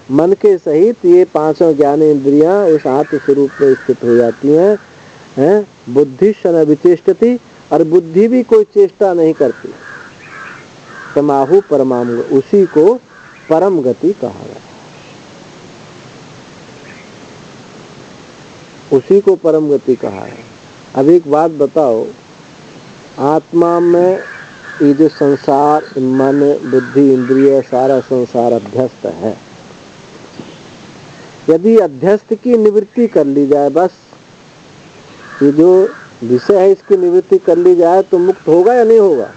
मन के सहित ये पांचों ज्ञानेंद्रियां इस आत्म स्वरूप में स्थित हो जाती हैं, बुद्धि शन विचेष्टति, और बुद्धि भी कोई चेष्टा नहीं करती। तमाहु परमाम, उसी को परम गति कहा गया, उसी को परम गति कहा है। अब एक बात बताओ, आत्मा में ये जो संसार, मन बुद्धि इंद्रिय सारा संसार अध्यस्त है, यदि अध्यस्त की निवृत्ति कर ली जाए, बस ये जो विषय है इसकी निवृत्ति कर ली जाए, तो मुक्त होगा या नहीं होगा?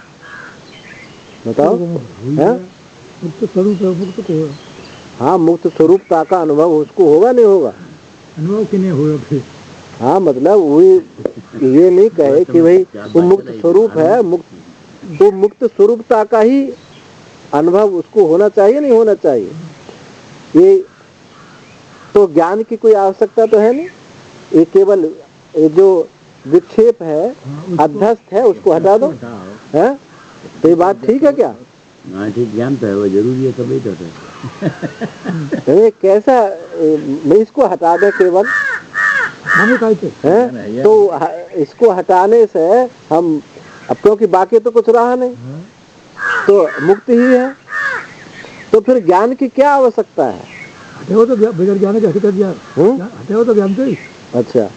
बताओ। मुक्त स्वरूप है, मुक्त को, हाँ, मुक्त स्वरूपता का अनुभव उसको होगा नहीं होगा? अनुभव कि नहीं होगा फिर? हाँ, मतलब वही ये नहीं कहे कि भाई वो मुक्त स्वरूप है, वो मुक्त स्वरूपता का ही अनुभव उसको होना चाहिए, नहीं होना चाहिए? ये तो ज्ञान की कोई आवश्यकता तो है नहीं, ये केवल ये जो विक्षेप है, अध्यस्त है, उसको हटा दो, है? तो ये बात ठीक है क्या? हाँ ठीक, ज्ञान तो है, वो जरूरी है, तभी तो है। ये कैसा मैं इसको हटा दे केवल हमें कैसे है, तो इसको हटाने से हम अब, क्योंकि बाकी तो कुछ रहा नहीं, तो मुक्ति ही है, तो फिर ज्ञान की क्या आवश्यकता है? हटे हो तो बगैर ज्ञान के हकीकत ज्ञान, हटे हो तो ज्ञान से ही। अच्छा,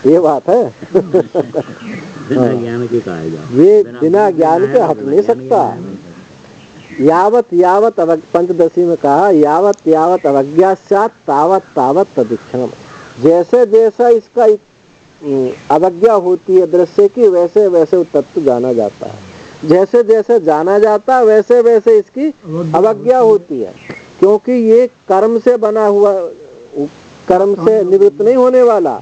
ये बात है। बिना ज्ञान के कहा जाए, ये बिना ज्ञान के हट नहीं सकता। यावत यावत पंचदशी में कहा, यावत यावत अवज्ञा स्यात् तावत तावत तदीक्षणम। जैसे जैसा इसका अवज्ञा होती है दृश्य की, वैसे वैसे वो तत्व जाना जाता है। जैसे जैसे जाना जाता है वैसे वैसे इसकी अवज्ञा होती है, क्योंकि ये कर्म से बना हुआ, कर्म से निवृत्त नहीं होने वाला,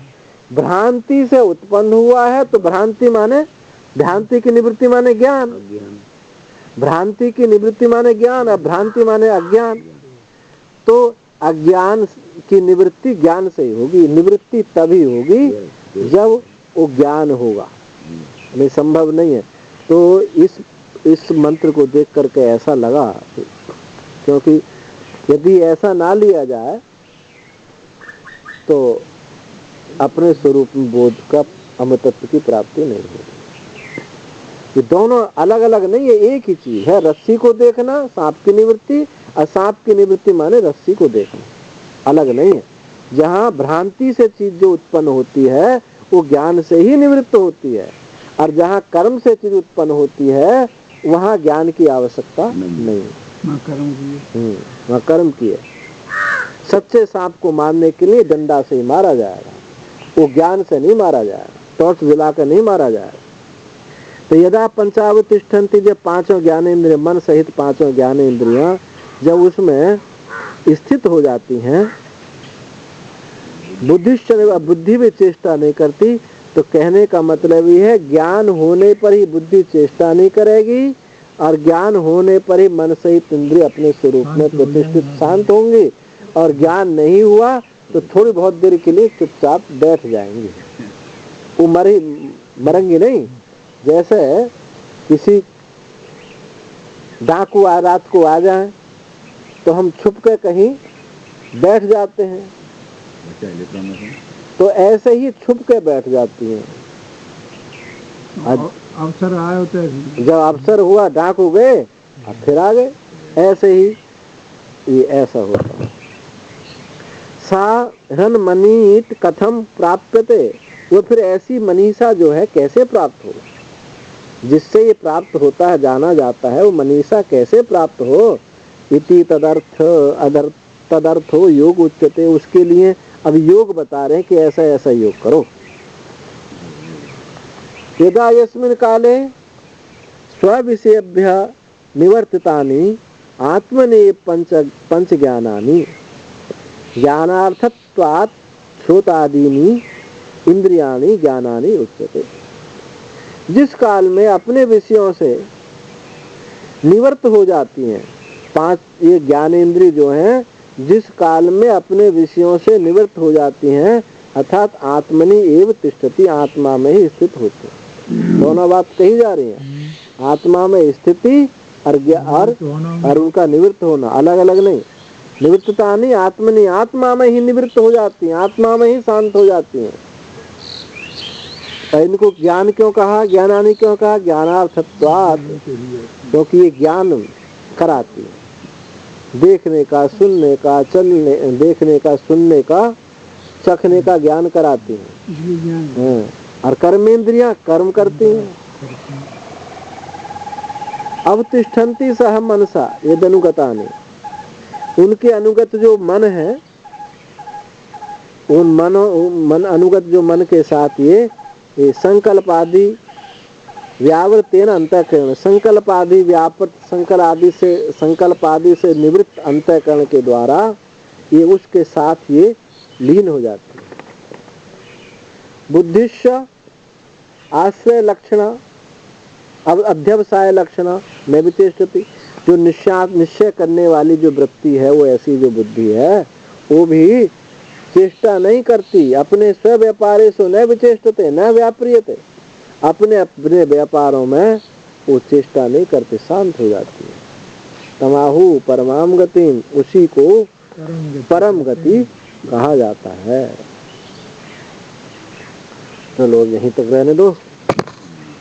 भ्रांति से उत्पन्न हुआ है। तो भ्रांति माने, भ्रांति की निवृत्ति माने ज्ञान, भ्रांति की निवृत्ति माने ज्ञान, और भ्रांति माने अज्ञान। तो अज्ञान की निवृत्ति ज्ञान से ही होगी। निवृत्ति तभी होगी जब वो ज्ञान होगा, नहीं संभव नहीं है। तो इस मंत्र को देख करके ऐसा लगा, क्योंकि यदि ऐसा ना लिया जाए तो अपने स्वरूप बोध का अमृतत्व की प्राप्ति नहीं होगी। ये दोनों अलग अलग नहीं है, एक ही चीज है। रस्सी को देखना सांप की निवृत्ति, और सांप की निवृत्ति माने रस्सी को देखना, अलग नहीं है। जहाँ भ्रांति से चीज जो उत्पन्न होती है वो ज्ञान से ही निवृत्त होती है, और जहाँ कर्म से चीज उत्पन्न होती है वहाँ ज्ञान की आवश्यकता नहीं, वहाँ कर्म की है। सच्चे सांप को मारने के लिए डंडा से ही मारा जाएगा, वो ज्ञान से नहीं मारा जाएगा, टॉर्च जलाकर नहीं मारा जाएगा। तो यदा पंचावतिष्ठन्ति, जब पांचों ज्ञानेंद्रिय, मन सहित पांचों ज्ञानेंद्रियां जब उसमें स्थित हो जाती हैं, बुद्धि भी चेष्टा नहीं करती। तो कहने का मतलब ये है, ज्ञान होने पर ही बुद्धि चेष्टा नहीं करेगी, और ज्ञान होने पर ही मन सहित इंद्रिय अपने स्वरूप में प्रतिष्ठित शांत होंगे, और ज्ञान नहीं हुआ तो थोड़ी बहुत देर के लिए चुपचाप बैठ जाएंगे, वो मरेंगे नहीं। जैसे किसी डाकू रात को आ जाए तो हम छुप के कहीं बैठ जाते हैं, तो ऐसे ही छुप के बैठ जाती हैं। अवसर आए होते हैं, जब अवसर हुआ डाकू गए और फिर आ गए, ऐसे ही ये ऐसा होता है। सा हन मनीत कथम प्राप्यते, वो फिर ऐसी मनीषा जो है कैसे प्राप्त हो, जिससे ये प्राप्त होता है, जाना जाता है, वो मनीषा कैसे प्राप्त हो। इति तदर्थो योग उच्यते, उसके लिए अब योग बता रहे हैं कि ऐसा ऐसा योग करो। यदा यस्मिन् काले स्वविषयेभ्य निवर्तितानि आत्मनि पंच ज्ञानानि ज्ञानार्थत्वात् श्रोतादीनि इंद्रियाणि ज्ञानानि उच्यते। जिस काल में अपने विषयों से निवृत्त हो जाती हैं पांच ये ज्ञानेंद्रिय जो हैं, जिस काल में अपने विषयों से निवृत्त हो जाती हैं, अर्थात आत्मनि एव तिष्ठति, आत्मा में ही स्थित होते हैं। दोनों बात कही जा रही है, आत्मा में स्थिति और उनका निवृत्त होना अलग अलग नहीं। निवृत्तता नहीं, आत्मनि, आत्मा में ही निवृत्त हो जाती हैं, आत्मा में ही शांत हो जाती हैं। इनको ज्ञान क्यों कहा, ज्ञानानि क्यों कहा, ज्ञानार्थत्वात्, क्योंकि ये ज्ञान कराती है। देखने का, सुनने का, चलने, देखने का, सुनने का, चखने का ज्ञान कराती हैं। और कर्मेंद्रियां कर्म करती हैं। अवतिष्ठन्ति सह मनसा यद अनुगतानि, उनके अनुगत जो मन है, उन मन अनुगत जो मन के साथ ये संकल्प आदि व्यावृतेन अंतःकरण, संकल्प आदि व्यापृत, संकल्प आदि से निवृत्त अंतःकरण के द्वारा ये उसके साथ ये लीन हो जाती है। बुद्धिश्च आश्रय लक्षण, अब अध्यवसाय लक्षण में भी चेष्टति, जो निश्चय करने वाली जो वृत्ति है, वो ऐसी जो बुद्धि है वो भी चेष्टा नहीं करती। अपने स्व व्यापारे सो न विचेष्टते न व्याप्रियते, अपने अपने व्यापारों में वो चेष्टा नहीं करते, शांत हो जाती है। तमाहु परमाम गतिम, उसी को परम गति कहा जाता है। चलो यहीं तक रहने दो,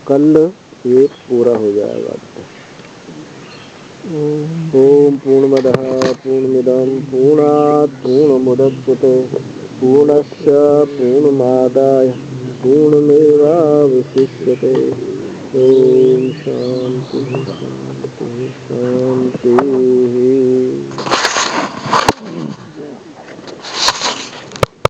कल ये पूरा हो जाएगा। ओम पूर्णमदः पूर्णमिदं पूर्णात् पूर्णमुदच्यते पूर्णस्य पूर्णमादाय पूर्णमेवावशिष्यते। ओम शांति शांति शांति।